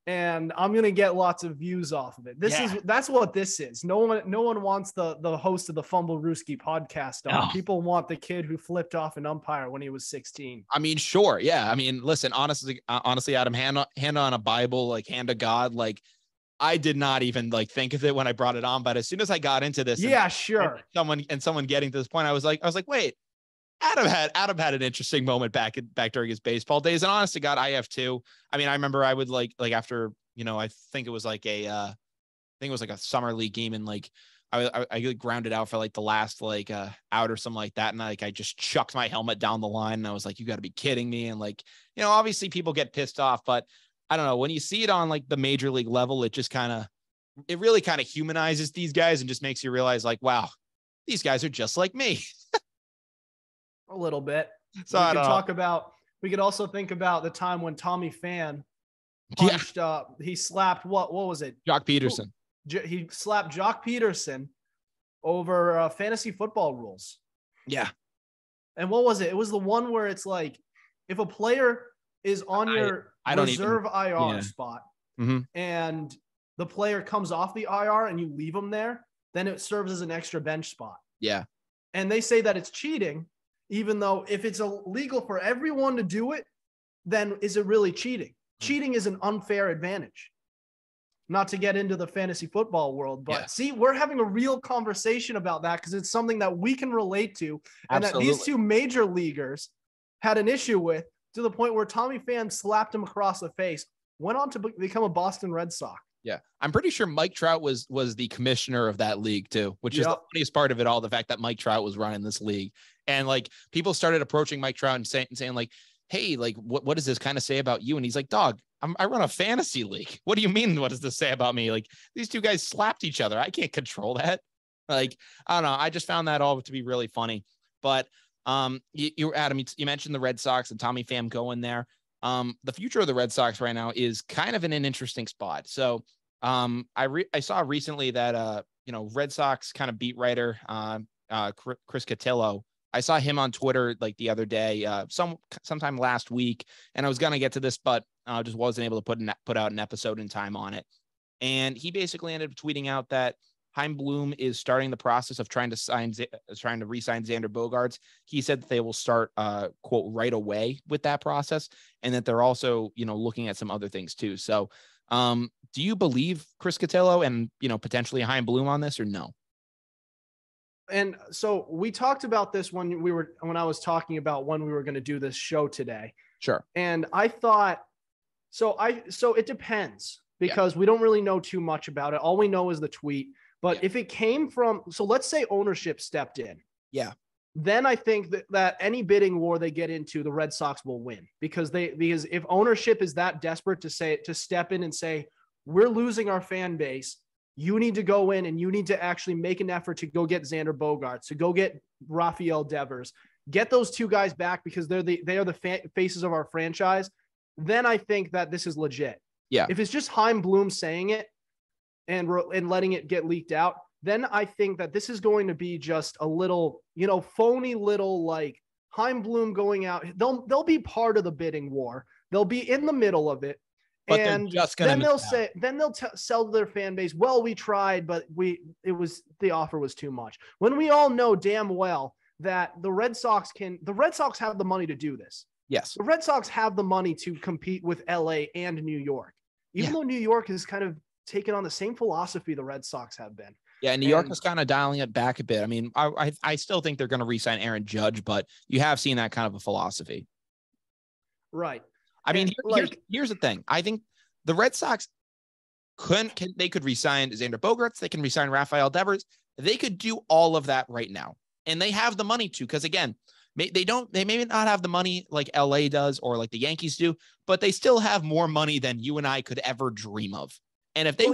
And I'm gonna get lots of views off of it. That's what this is. No one wants the host of the Fumble Rooski podcast on. No. People want the kid who flipped off an umpire when he was 16. I mean, sure, yeah. I mean, listen, honestly, Adam, hand on a Bible, like hand to God, like I did not even like think of it when I brought it on, but as soon as I got into this, sure. Someone getting to this point, I was like, wait. Adam had an interesting moment back during his baseball days, and honest to God, I have too. I mean, I remember I would like after I think it was like a summer league game, and like I grounded out for like the last out or something like that, and I just chucked my helmet down the line, and I was like, you got to be kidding me, and obviously people get pissed off, but I don't know, when you see it on like the major league level, it really kind of humanizes these guys and just makes you realize like, wow, these guys are just like me. A little bit. So we could also think about the time when Tommy Pham punched, he slapped, what was it? Jock Peterson. He slapped Jock Peterson over fantasy football rules. Yeah. And what was it? It was the one where it's like, if a player is on your reserve IR spot and the player comes off the IR and you leave them there, then it serves as an extra bench spot. Yeah. And they say that it's cheating, even though if it's illegal for everyone to do it, then is it really cheating? Cheating is an unfair advantage. Not to get into the fantasy football world, but see, we're having a real conversation about that because it's something that we can relate to. And that these two major leaguers had an issue with, to the point where Tommy Pham slapped him across the face, went on to become a Boston Red Sox. Yeah. I'm pretty sure Mike Trout was the commissioner of that league too, which is the funniest part of it all. The fact that Mike Trout was running this league, and like people started approaching Mike Trout and saying like, hey, like what does this kind of say about you? And he's like, dog, I run a fantasy league. What do you mean? What does this say about me? Like, these two guys slapped each other. I can't control that. Like, I don't know. I just found that all to be really funny. But Adam, you mentioned the Red Sox and Tommy Pham going there. The future of the Red Sox right now is kind of in an interesting spot. So I saw recently that Red Sox kind of beat writer Chris Cotillo. I saw him on Twitter like the other day, sometime last week, and I was gonna get to this, but just wasn't able to put out an episode in time on it. And he basically ended up tweeting out that Chaim Bloom is starting the process of trying to re-sign Xander Bogarts. He said that they will start quote right away with that process, and that they're also looking at some other things too. So, do you believe Chris Cotillo and potentially Chaim Bloom on this, or no? And so we talked about this when I was talking about when we were going to do this show today. Sure. And I thought, so it depends because we don't really know too much about it. All we know is the tweet. But if it came from, so let's say ownership stepped in. Yeah. Then I think that any bidding war they get into, the Red Sox will win because if ownership is that desperate to step in and say, we're losing our fan base, you need to go in and you need to actually make an effort to go get Xander Bogarts, to go get Rafael Devers, get those two guys back because they are the faces of our franchise. Then I think that this is legit. Yeah. If it's just Chaim Bloom saying it and letting it get leaked out, then I think that this is going to be just a little, phony little like Chaim Bloom going out. They'll be part of the bidding war. They'll be in the middle of it. But then they'll sell to their fan base, well, we tried, but the offer was too much. When we all know damn well that the Red Sox have the money to do this. Yes. The Red Sox have the money to compete with LA and New York, even though New York has kind of taken on the same philosophy the Red Sox have been. Yeah, New York is kind of dialing it back a bit. I mean, I still think they're going to re-sign Aaron Judge, but you have seen that kind of a philosophy. Right. I mean, here's the thing. I think the Red Sox they could re-sign Xander Bogarts. They can re-sign Rafael Devers. They could do all of that right now. And they have the money to, because again, they may not have the money like LA does or like the Yankees do, but they still have more money than you and I could ever dream of. And if they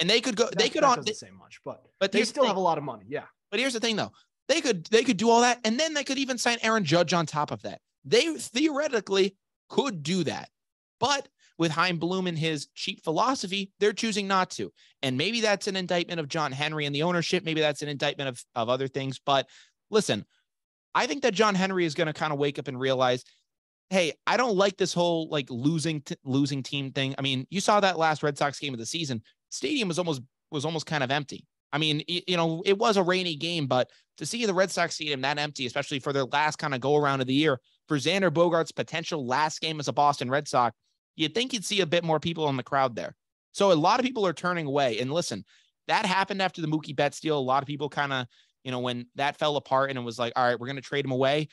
and they could go, they could doesn't say much, but they still have a lot of money. Yeah. But here's the thing though. They could do all that. And then they could even sign Aaron Judge on top of that. They theoretically could do that. But with Chaim Bloom and his cheap philosophy, they're choosing not to. And maybe that's an indictment of John Henry and the ownership. Maybe that's an indictment of other things. But listen, I think that John Henry is going to kind of wake up and realize, hey, I don't like this whole like losing team thing. I mean, you saw that last Red Sox game of the season. Stadium was almost kind of empty. I mean, it was a rainy game, but to see the Red Sox stadium that empty, especially for their last kind of go around of the year, for Xander Bogarts' potential last game as a Boston Red Sox, you'd think you'd see a bit more people in the crowd there. So a lot of people are turning away. And listen, that happened after the Mookie Betts deal. A lot of people kind of, when that fell apart and it was like, all right, we're going to trade him away.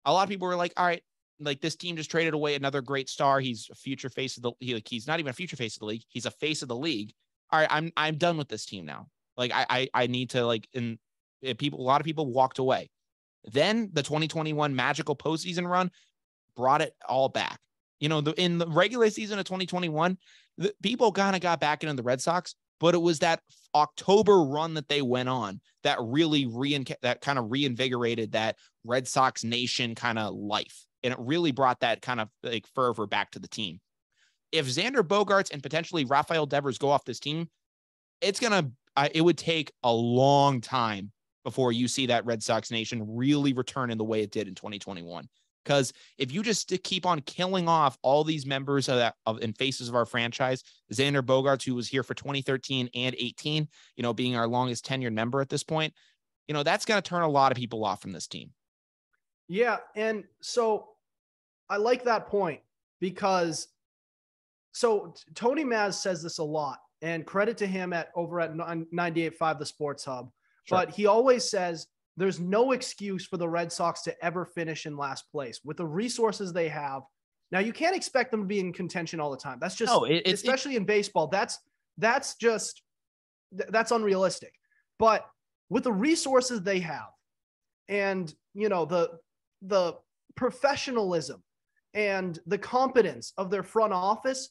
A lot of people were like, all right, like this team just traded away another great star. He's a future face of he's not even a future face of the league. He's a face of the league. All right, I'm done with this team now. Like I need to a lot of people walked away. Then the 2021 magical postseason run brought it all back. You know, in the regular season of 2021, the people kind of got back into the Red Sox, but it was that October run that they went on that really that kind of reinvigorated that Red Sox Nation kind of life. And it really brought that kind of like fervor back to the team. If Xander Bogarts and potentially Rafael Devers go off this team, it would take a long time before you see that Red Sox Nation really return in the way it did in 2021. Because if you just keep on killing off all these members and faces of our franchise, Xander Bogarts, who was here for 2013 and 18, you know, being our longest tenured member at this point, you know, that's going to turn a lot of people off from this team. Yeah. And so I like that point because Tony Maz says this a lot, and credit to him over at 98.5 The Sports Hub. Sure. But he always says, there's no excuse for the Red Sox to ever finish in last place with the resources they have. Now, you can't expect them to be in contention all the time. That's just, especially in baseball, that's unrealistic. But with the resources they have and, you know, the professionalism and the competence of their front office,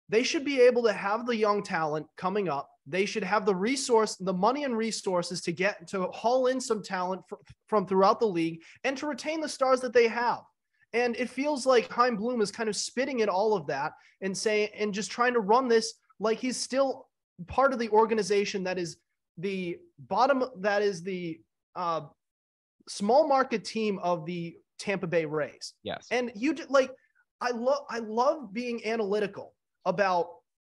they should be able to have the young talent coming up. They should have the money and resources to haul in some talent from throughout the league and to retain the stars that they have. And it feels like Chaim Bloom is kind of spitting at all of that and just trying to run this like he's still part of the organization that is the small market team of the Tampa Bay Rays. Yes. And I love being analytical about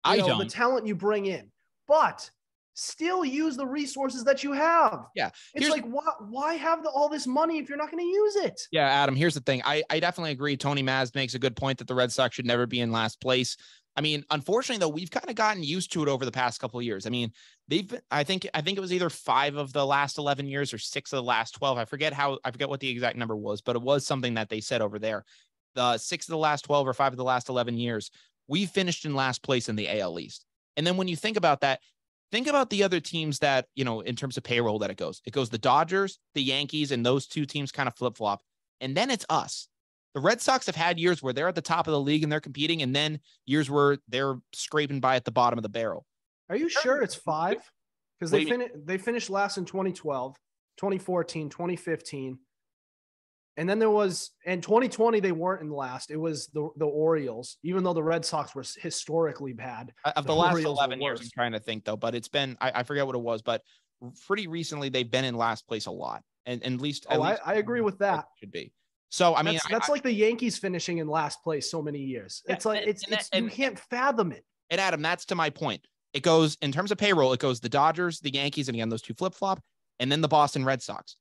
the talent you bring in, but still use the resources that you have. Yeah. It's like, why have all this money if you're not going to use it? Yeah, Adam, here's the thing. I definitely agree. Tony Maz makes a good point that the Red Sox should never be in last place. I mean, unfortunately, though, we've kind of gotten used to it over the past couple of years. I mean, I think it was either 5 of the last 11 years or 6 of the last 12. I forget what the exact number was, but it was something that they said over there. The 6 of the last 12 or 5 of the last 11 years, we finished in last place in the AL East. And then when you think about that, think about the other teams that, you know, in terms of payroll that it goes the Dodgers, the Yankees, and those two teams kind of flip-flop. And then it's us. The Red Sox have had years where they're at the top of the league and they're competing, and then years where they're scraping by at the bottom of the barrel. Are you sure it's 5? Because they finished last in 2012, 2014, 2015. And then there was, in 2020, they weren't in last. It was the Orioles, even though the Red Sox were historically bad. Of the last 11 years, I'm trying to think, though, but it's been, I forget what it was, but pretty recently, they've been in last place a lot. And at least I agree with that. Should be. So, I mean, that's like the Yankees finishing in last place so many years. It's like, you can't fathom it. And Adam, that's to my point. It goes, in terms of payroll, it goes the Dodgers, the Yankees, and again, those two flip-flop, and then the Boston Red Sox.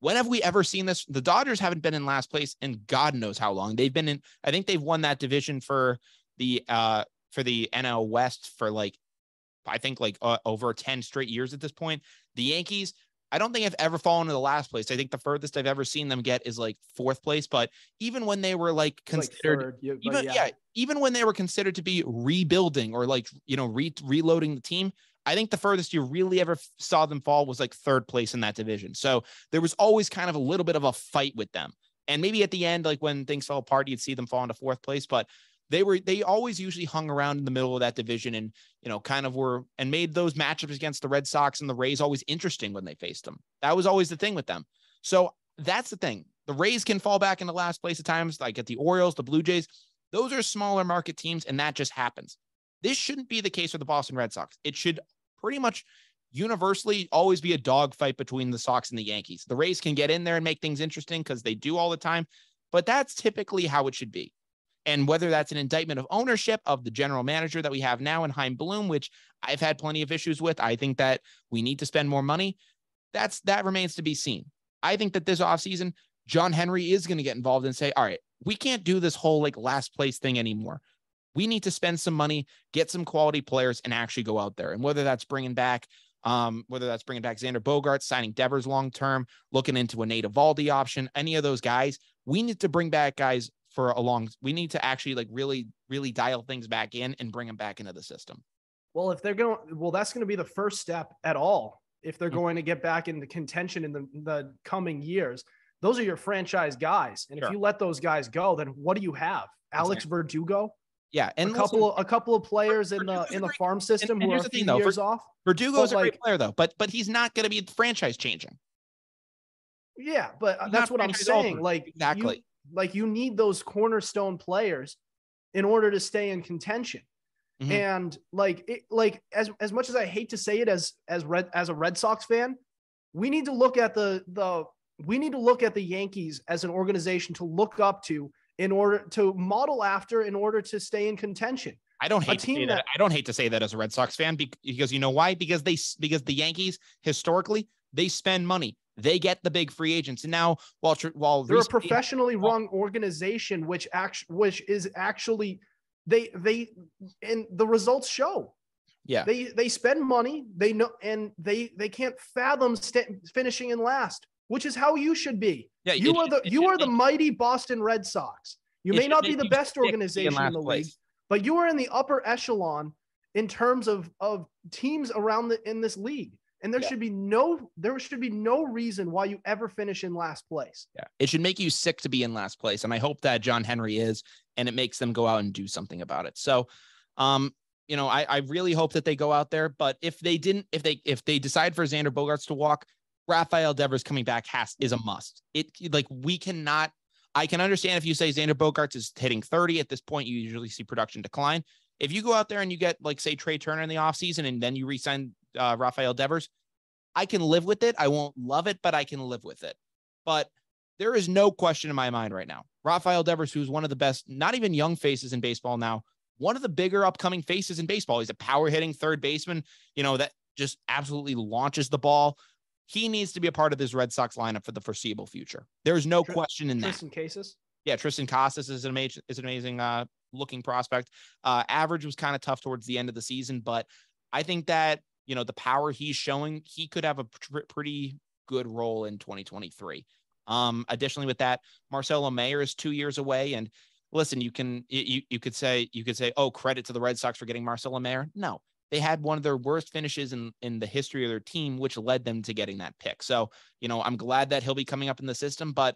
When have we ever seen this? The Dodgers haven't been in last place in God knows how long. They've been in, I think they've won that division for the NL West for over 10 straight years at this point. The Yankees, I don't think I've ever fallen to the last place. I think the furthest I've ever seen them get is like 4th place. But even when they were considered, even when they were considered to be rebuilding or reloading the team, I think the furthest you really ever saw them fall was like 3rd place in that division. So there was always kind of a little bit of a fight with them. And maybe at the end, like when things fell apart, you'd see them fall into 4th place, but they always usually hung around in the middle of that division and, you know, kind of made those matchups against the Red Sox and the Rays always interesting when they faced them. That was always the thing with them. So that's the thing. The Rays can fall back into last place at times, like at the Orioles, the Blue Jays. Those are smaller market teams, and that just happens. This shouldn't be the case with the Boston Red Sox. It should pretty much universally always be a dogfight between the Sox and the Yankees. The Rays can get in there and make things interesting because they do all the time, but that's typically how it should be. And whether that's an indictment of ownership of the general manager that we have now in Chaim Bloom, which I've had plenty of issues with, I think that we need to spend more money. That remains to be seen. I think that this offseason, John Henry is going to get involved and say, all right, we can't do this whole last place thing anymore. We need to spend some money, get some quality players, and actually go out there. And whether that's bringing back Xander Bogarts, signing Devers long-term, looking into a Nate Eovaldi option, any of those guys, we need to bring back guys we need to actually really, really dial things back in and bring them back into the system. Well, that's going to be the first step at all. If they're going to get back into contention in the coming years, those are your franchise guys. And if you let those guys go, then what do you have? Alex Verdugo? Yeah, and a couple of players in the farm system who are a few years off. Verdugo's a great player though, but he's not going to be franchise changing. Yeah, but that's what I'm saying. Like, exactly. You need those cornerstone players in order to stay in contention. Mm-hmm. And as much as I hate to say it as a Red Sox fan, we need to look at the Yankees as an organization to look up to in order to model after, in order to stay in contention. I don't hate to say that. I don't hate to say that as a Red Sox fan because you know why? Because the Yankees historically, they spend money. They get the big free agents. And now while they're a professionally run organization, which is actually they and the results show. Yeah. They spend money, they know, and they can't fathom finishing in last, which is how you should be. Yeah, you are the mighty Boston Red Sox. You may not be the best organization in the league, but you are in the upper echelon in terms of teams around in this league. And there should be no reason why you ever finish in last place. Yeah. It should make you sick to be in last place. And I hope that John Henry is, and it makes them go out and do something about it. So, I really hope that they go out there, but if they decide for Xander Bogarts to walk, Rafael Devers coming back is a must. I can understand if you say Xander Bogarts is hitting 30 at this point, you usually see production decline. If you go out there and you get say Trey Turner in the offseason and then you re-sign Rafael Devers, I can live with it. I won't love it, but I can live with it. But there is no question in my mind right now. Rafael Devers, who's one of the best, not even young faces in baseball now, one of the bigger upcoming faces in baseball. He's a power hitting third baseman, that just absolutely launches the ball. He needs to be a part of this Red Sox lineup for the foreseeable future. There's no question in that. Tristan Casas? Yeah, Tristan Casas is an amazing looking prospect. Average was kind of tough towards the end of the season, but I think that, the power he's showing, he could have a pretty good role in 2023. Additionally with that, Marcelo Mayer is 2 years away. And listen, you could say, oh, credit to the Red Sox for getting Marcelo Mayer. No, they had one of their worst finishes in the history of their team, which led them to getting that pick. So, I'm glad that he'll be coming up in the system, but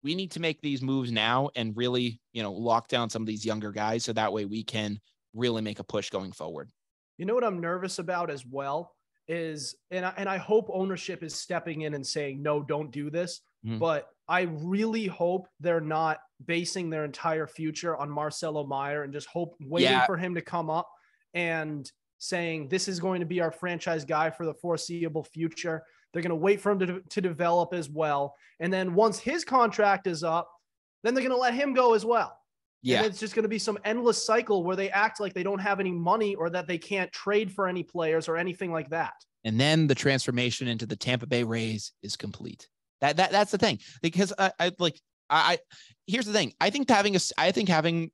we need to make these moves now and really, lock down some of these younger guys. So that way we can really make a push going forward. You know what I'm nervous about as well is, and I hope ownership is stepping in and saying, no, don't do this. Mm-hmm. But I really hope they're not basing their entire future on Marcelo Mayer and just waiting for him to come up and saying, this is going to be our franchise guy for the foreseeable future. They're going to wait for him to develop as well. And then once his contract is up, then they're going to let him go as well. Yeah. And it's just going to be some endless cycle where they act like they don't have any money or that they can't trade for any players or anything like that. And then the transformation into the Tampa Bay Rays is complete. That's the thing, because here's the thing. I think having,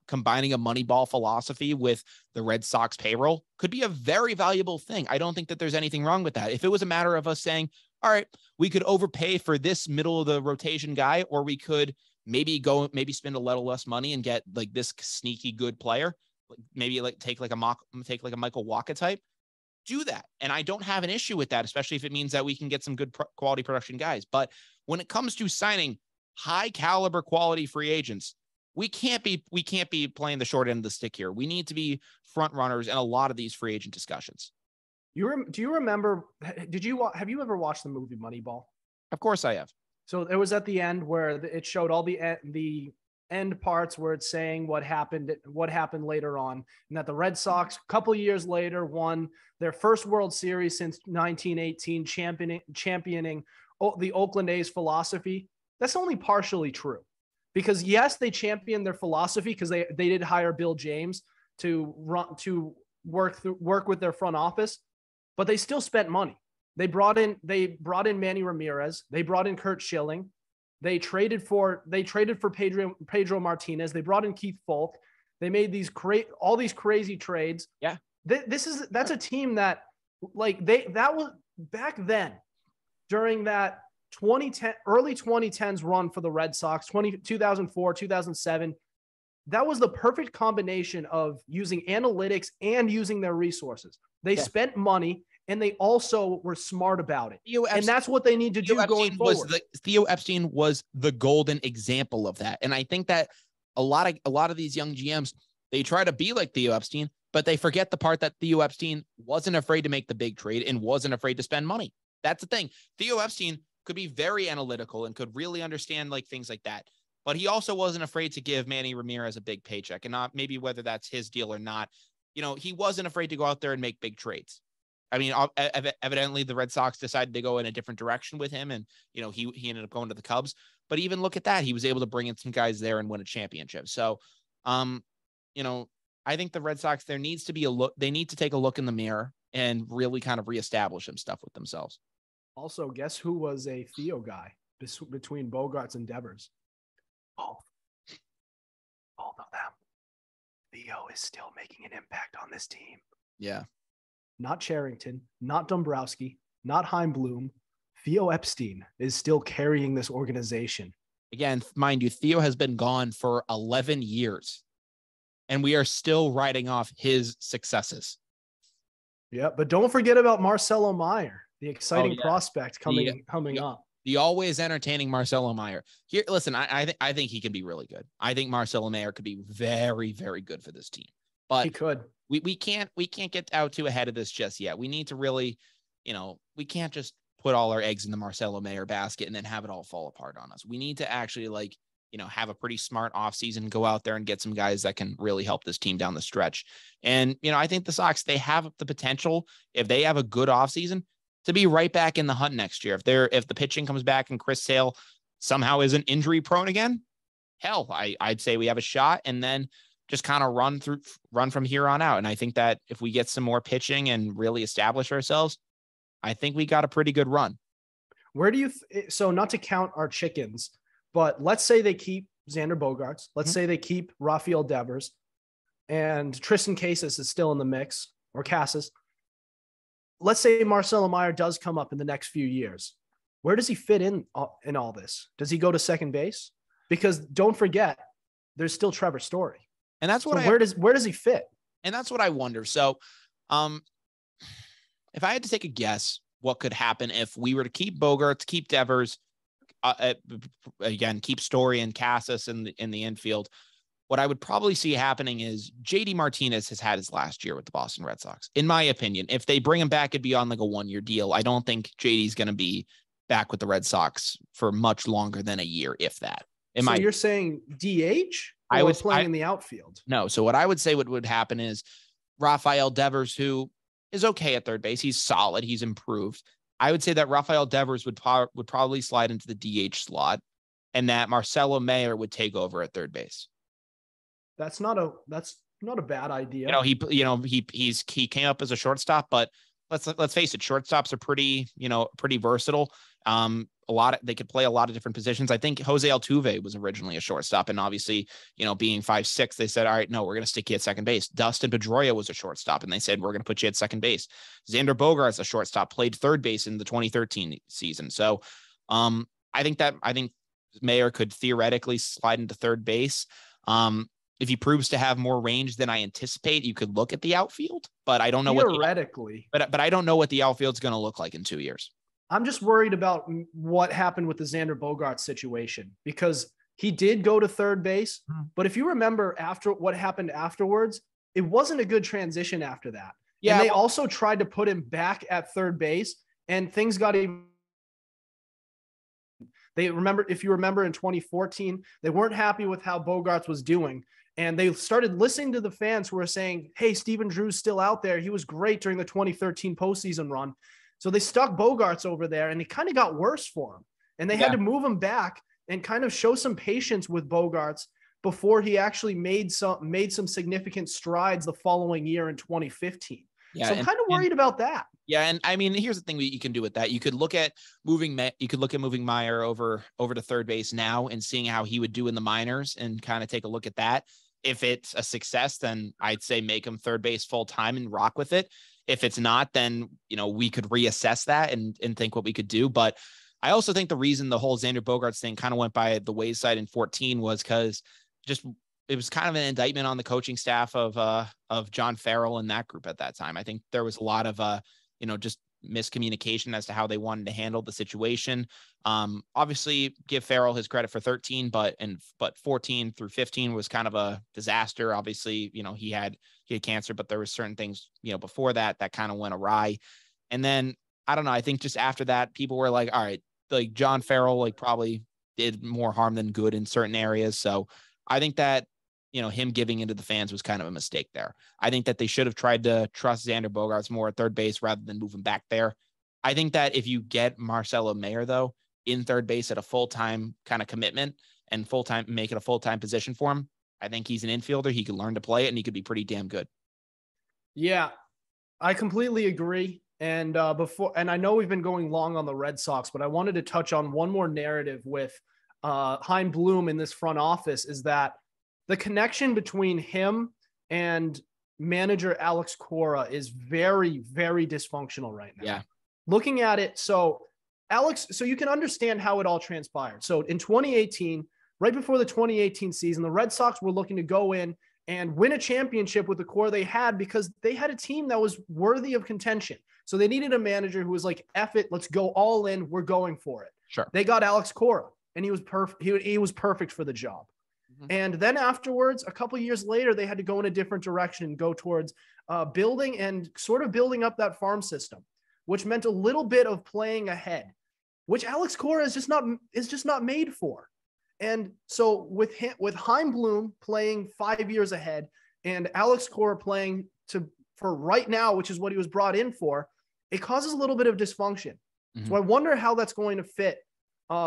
combining a money ball philosophy with the Red Sox payroll could be a very valuable thing. I don't think that there's anything wrong with that. If it was a matter of us saying, all right, we could overpay for this middle of the rotation guy, or we could maybe spend a little less money and get like this sneaky good player, maybe take a Michael Wacha type, do that. And I don't have an issue with that, especially if it means that we can get some good quality production guys. But when it comes to signing high caliber quality free agents, we can't be playing the short end of the stick here. We need to be front runners in a lot of these free agent discussions. Do you remember, have you ever watched the movie Moneyball? Of course I have. So it was at the end where it showed all the end parts where it's saying what happened later on, and that the Red Sox, a couple of years later, won their first World Series since 1918, championing the Oakland A's philosophy. That's only partially true, because yes, they championed their philosophy because they did hire Bill James to work with their front office, but they still spent money. They brought in Manny Ramirez. They brought in Curt Schilling. They traded for Pedro Martinez. They brought in Keith Folk. They made all these crazy trades. Yeah. That's a team that that was back then during that 2010, early 2010s run for the Red Sox, 2004, 2007. That was the perfect combination of using analytics and using their resources. They spent money and they also were smart about it. Theo and that's what they need to do going forward. Theo Epstein was the golden example of that. And I think that a lot of these young GMs, they try to be like Theo Epstein, but they forget the part that Theo Epstein wasn't afraid to make the big trade and wasn't afraid to spend money. That's the thing. Theo Epstein could be very analytical and could really understand like things like that. But he also wasn't afraid to give Manny Ramirez a big paycheck, and not maybe whether that's his deal or not. He wasn't afraid to go out there and make big trades. I mean, evidently the Red Sox decided to go in a different direction with him, and he ended up going to the Cubs. But even look at that, he was able to bring in some guys there and win a championship. So, I think the Red Sox, there needs to be a look. They need to take a look in the mirror and really kind of reestablish some stuff with themselves. Also, guess who was a Theo guy between Bogarts and Devers? Both of them. Theo is still making an impact on this team. Yeah. Not Cherington, not Dombrowski, not Chaim Bloom. Theo Epstein is still carrying this organization. Again, mind you, Theo has been gone for 11 years, and we are still writing off his successes. Yeah, but don't forget about Marcelo Meyer, the exciting prospect coming up. The always entertaining Marcelo Meyer. Here, listen, I think he can be really good. I think Marcelo Meyer could be very, very good for this team. But he could. We can't get out too ahead of this just yet. We need to really, we can't just put all our eggs in the Marcelo Meyer basket and then have it all fall apart on us. We need to actually have a pretty smart offseason, go out there and get some guys that can really help this team down the stretch. And, I think the Sox, they have the potential, if they have a good offseason, to be right back in the hunt next year. If the pitching comes back and Chris Sale somehow isn't injury prone again, hell, I'd say we have a shot, and then just kind of run from here on out. And I think that if we get some more pitching and really establish ourselves, I think we got a pretty good run. Where do you, so not to count our chickens, but let's say they keep Xander Bogarts. Let's say they keep Rafael Devers, and Tristan Casas is still in the mix, or Casas. Let's say Marcelo Meyer does come up in the next few years. Where does he fit in all this? Does he go to second base? Because don't forget, there's still Trevor Story. And that's what where does he fit? And that's what I wonder. So, if I had to take a guess, what could happen if we were to keep Bogarts, keep Devers, again, keep Story and Casas in the infield, what I would probably see happening is JD Martinez has had his last year with the Boston Red Sox. In my opinion, if they bring him back, it'd be on like a 1-year deal. I don't think JD's going to be back with the Red Sox for much longer than a year, if that. So you're saying DH? I was playing in the outfield. No. So what I would say would happen is Rafael Devers, who is okay at third base. He's solid. He's improved. I would say that Rafael Devers would probably slide into the DH slot, and that Marcelo Meyer would take over at third base. That's not a bad idea. He came up as a shortstop, but let's face it, shortstops are pretty versatile. They could play a lot of different positions. I think Jose Altuve was originally a shortstop, and obviously, being 5'6", they said, all right, no, we're going to stick you at second base. Dustin Pedroia was a shortstop, and they said, we're going to put you at second base. Xander Bogarts, a shortstop, played third base in the 2013 season. So, I think Meyer could theoretically slide into third base. If he proves to have more range than I anticipate, you could look at the outfield, but I don't know theoretically. But I don't know what the outfield's going to look like in 2 years. I'm just worried about what happened with the Xander Bogarts situation, because he did go to third base, but if you remember after what happened afterwards, it wasn't a good transition after that. Yeah, and they also tried to put him back at third base, and things got even. If you remember in 2014, they weren't happy with how Bogarts was doing. And they started listening to the fans who were saying, hey, Steven Drew's still out there. He was great during the 2013 postseason run. So they stuck Bogarts over there, and it kind of got worse for him. And they had to move him back and kind of show some patience with Bogarts before he actually made some significant strides the following year in 2015. Yeah, so I'm kind of worried about that. Yeah, and I mean, here's the thing that you can do with that. You could look at moving Meyer over to third base now and seeing how he would do in the minors and kind of take a look at that. If it's a success, then I'd say make him third base full time and rock with it. If it's not, then we could reassess that and think what we could do. But I also think the reason the whole Xander Bogarts thing kind of went by the wayside in 2014 was because it was kind of an indictment on the coaching staff of John Farrell and that group at that time. I think there was a lot of just miscommunication as to how they wanted to handle the situation. Obviously give Farrell his credit for 13, but 14 through 15 was kind of a disaster. Obviously, he had cancer, but there were certain things, before that kind of went awry. And then I don't know, I think just after that, people were like, all right, like John Farrell, like probably did more harm than good in certain areas. So I think that, him giving into the fans was kind of a mistake there. I think that they should have tried to trust Xander Bogarts more at third base rather than move him back there. I think that if you get Marcelo Mayer, though, in third base at a full-time kind of commitment and make it a full-time position for him, I think he's an infielder. He could learn to play it, and he could be pretty damn good. Yeah, I completely agree. And and I know we've been going long on the Red Sox, but I wanted to touch on one more narrative with Chaim Bloom in this front office, is that the connection between him and manager Alex Cora is very, very dysfunctional right now. Yeah. Looking at it, so you can understand how it all transpired. So in 2018, right before the 2018 season, the Red Sox were looking to go in and win a championship with the core they had, because they had a team that was worthy of contention. So they needed a manager who was like, F it, let's go all in. We're going for it. Sure. They got Alex Cora, and he was perfect. He was perfect for the job. And then afterwards, a couple of years later, they had to go in a different direction and go towards building up that farm system, which meant a little bit of playing ahead, which Alex Cora is just not made for. And so with Chaim Bloom playing 5 years ahead and Alex Cora playing for right now, which is what he was brought in for, it causes a little bit of dysfunction. Mm-hmm. So I wonder how that's going to fit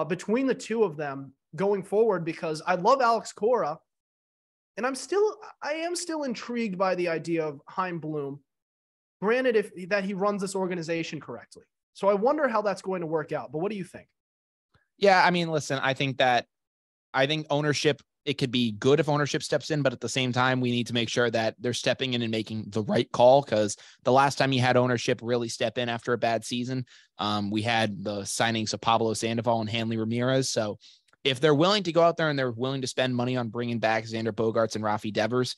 between the two of them going forward, because I love Alex Cora, and I am still intrigued by the idea of Chaim Bloom, granted that he runs this organization correctly. So I wonder how that's going to work out. But what do you think? Yeah, I mean, listen, I think ownership, it could be good if ownership steps in, but at the same time, we need to make sure that they're stepping in and making the right call, because the last time you had ownership really step in after a bad season, we had the signings of Pablo Sandoval and Hanley Ramirez. So if they're willing to go out there and they're willing to spend money on bringing back Xander Bogarts and Rafi Devers,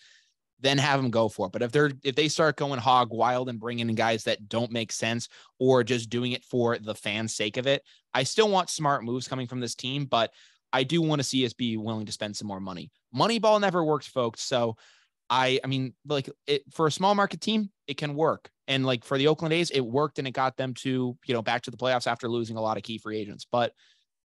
then have them go for it. But if they start going hog wild and bringing in guys that don't make sense, or just doing it for the fans' sake of it, I still want smart moves coming from this team, but I do want to see us be willing to spend some more money. Moneyball never works, folks. So I mean, like, for a small market team, it can work. And like for the Oakland A's, it worked, and it got them to, back to the playoffs after losing a lot of key free agents, but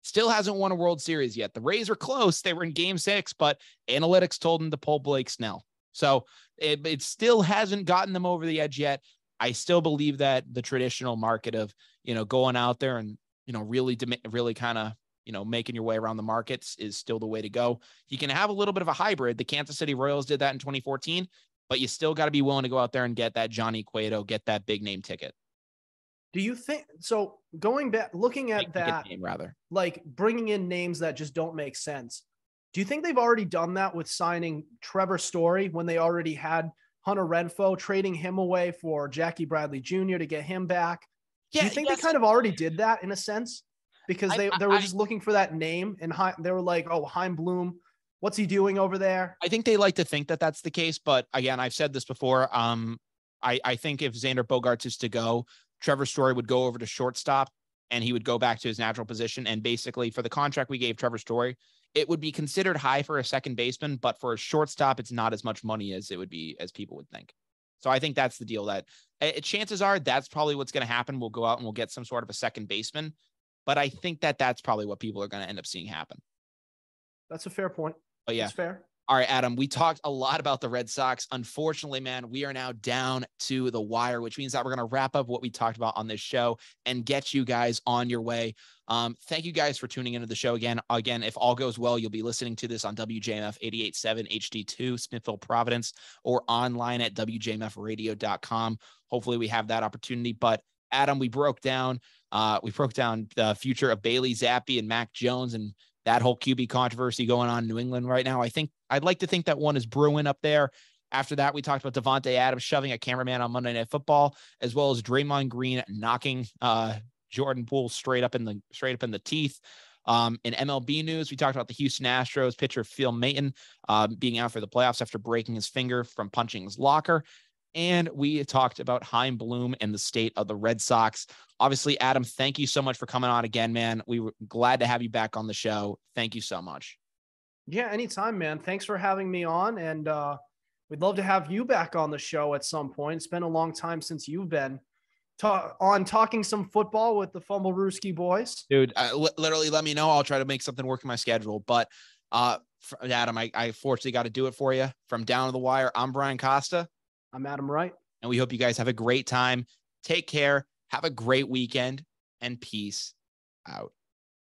still hasn't won a World Series yet. The Rays are close. They were in Game 6, but analytics told them to pull Blake Snell. So it still hasn't gotten them over the edge yet. I still believe that the traditional market of, going out there and, really kind of, making your way around the markets is still the way to go. You can have a little bit of a hybrid. The Kansas City Royals did that in 2014, but you still got to be willing to go out there and get that Johnny Cueto, get that big name ticket. Do you think so? Going back, looking at that, like bringing in names that just don't make sense. Do you think they've already done that with signing Trevor Story when they already had Hunter Renfroe, trading him away for Jackie Bradley Jr. to get him back? Yeah, do you think they kind of already did that in a sense? Because they were just looking for that name, and they were like, oh, Chaim Bloom, what's he doing over there? I think they like to think that that's the case. But again, I've said this before. I think if Xander Bogarts is to go, Trevor Story would go over to shortstop, and he would go back to his natural position. And basically, for the contract we gave Trevor Story, it would be considered high for a second baseman, but for a shortstop, it's not as much money as it would be, as people would think. So I think that's the deal. That chances are that's probably what's going to happen. We'll go out and we'll get some sort of a second baseman, but I think that that's probably what people are going to end up seeing happen. That's a fair point. But yeah, that's fair. All right, Adam, we talked a lot about the Red Sox. Unfortunately, man, we are now down to the wire, which means that we're going to wrap up what we talked about on this show and get you guys on your way. Thank you guys for tuning into the show again. Again, if all goes well, you'll be listening to this on WJMF 88.7 HD2, Smithville, Providence, or online at WJMFradio.com. Hopefully we have that opportunity. But Adam, we broke down the future of Bailey Zappe and Mac Jones and that whole QB controversy going on in New England right now. I'd like to think that one is brewing up there. After that, we talked about Davante Adams shoving a cameraman on Monday Night Football, as well as Draymond Green knocking Jordan Poole straight up in the teeth. In MLB news, we talked about the Houston Astros pitcher Phil Maton being out for the playoffs after breaking his finger from punching his locker. And we talked about Chaim Bloom and the state of the Red Sox. Obviously, Adam, thank you so much for coming on again, man. We were glad to have you back on the show. Thank you so much. Yeah, anytime, man. Thanks for having me on. And we'd love to have you back on the show at some point. It's been a long time since you've been talking some football with the Fumble Rooski boys. Dude, literally let me know. I'll try to make something work in my schedule. But Adam, I fortunately got to do it for you. From Down to the Wire, I'm Brian Costa. I'm Adam Wright. And we hope you guys have a great time. Take care. Have a great weekend, and peace out.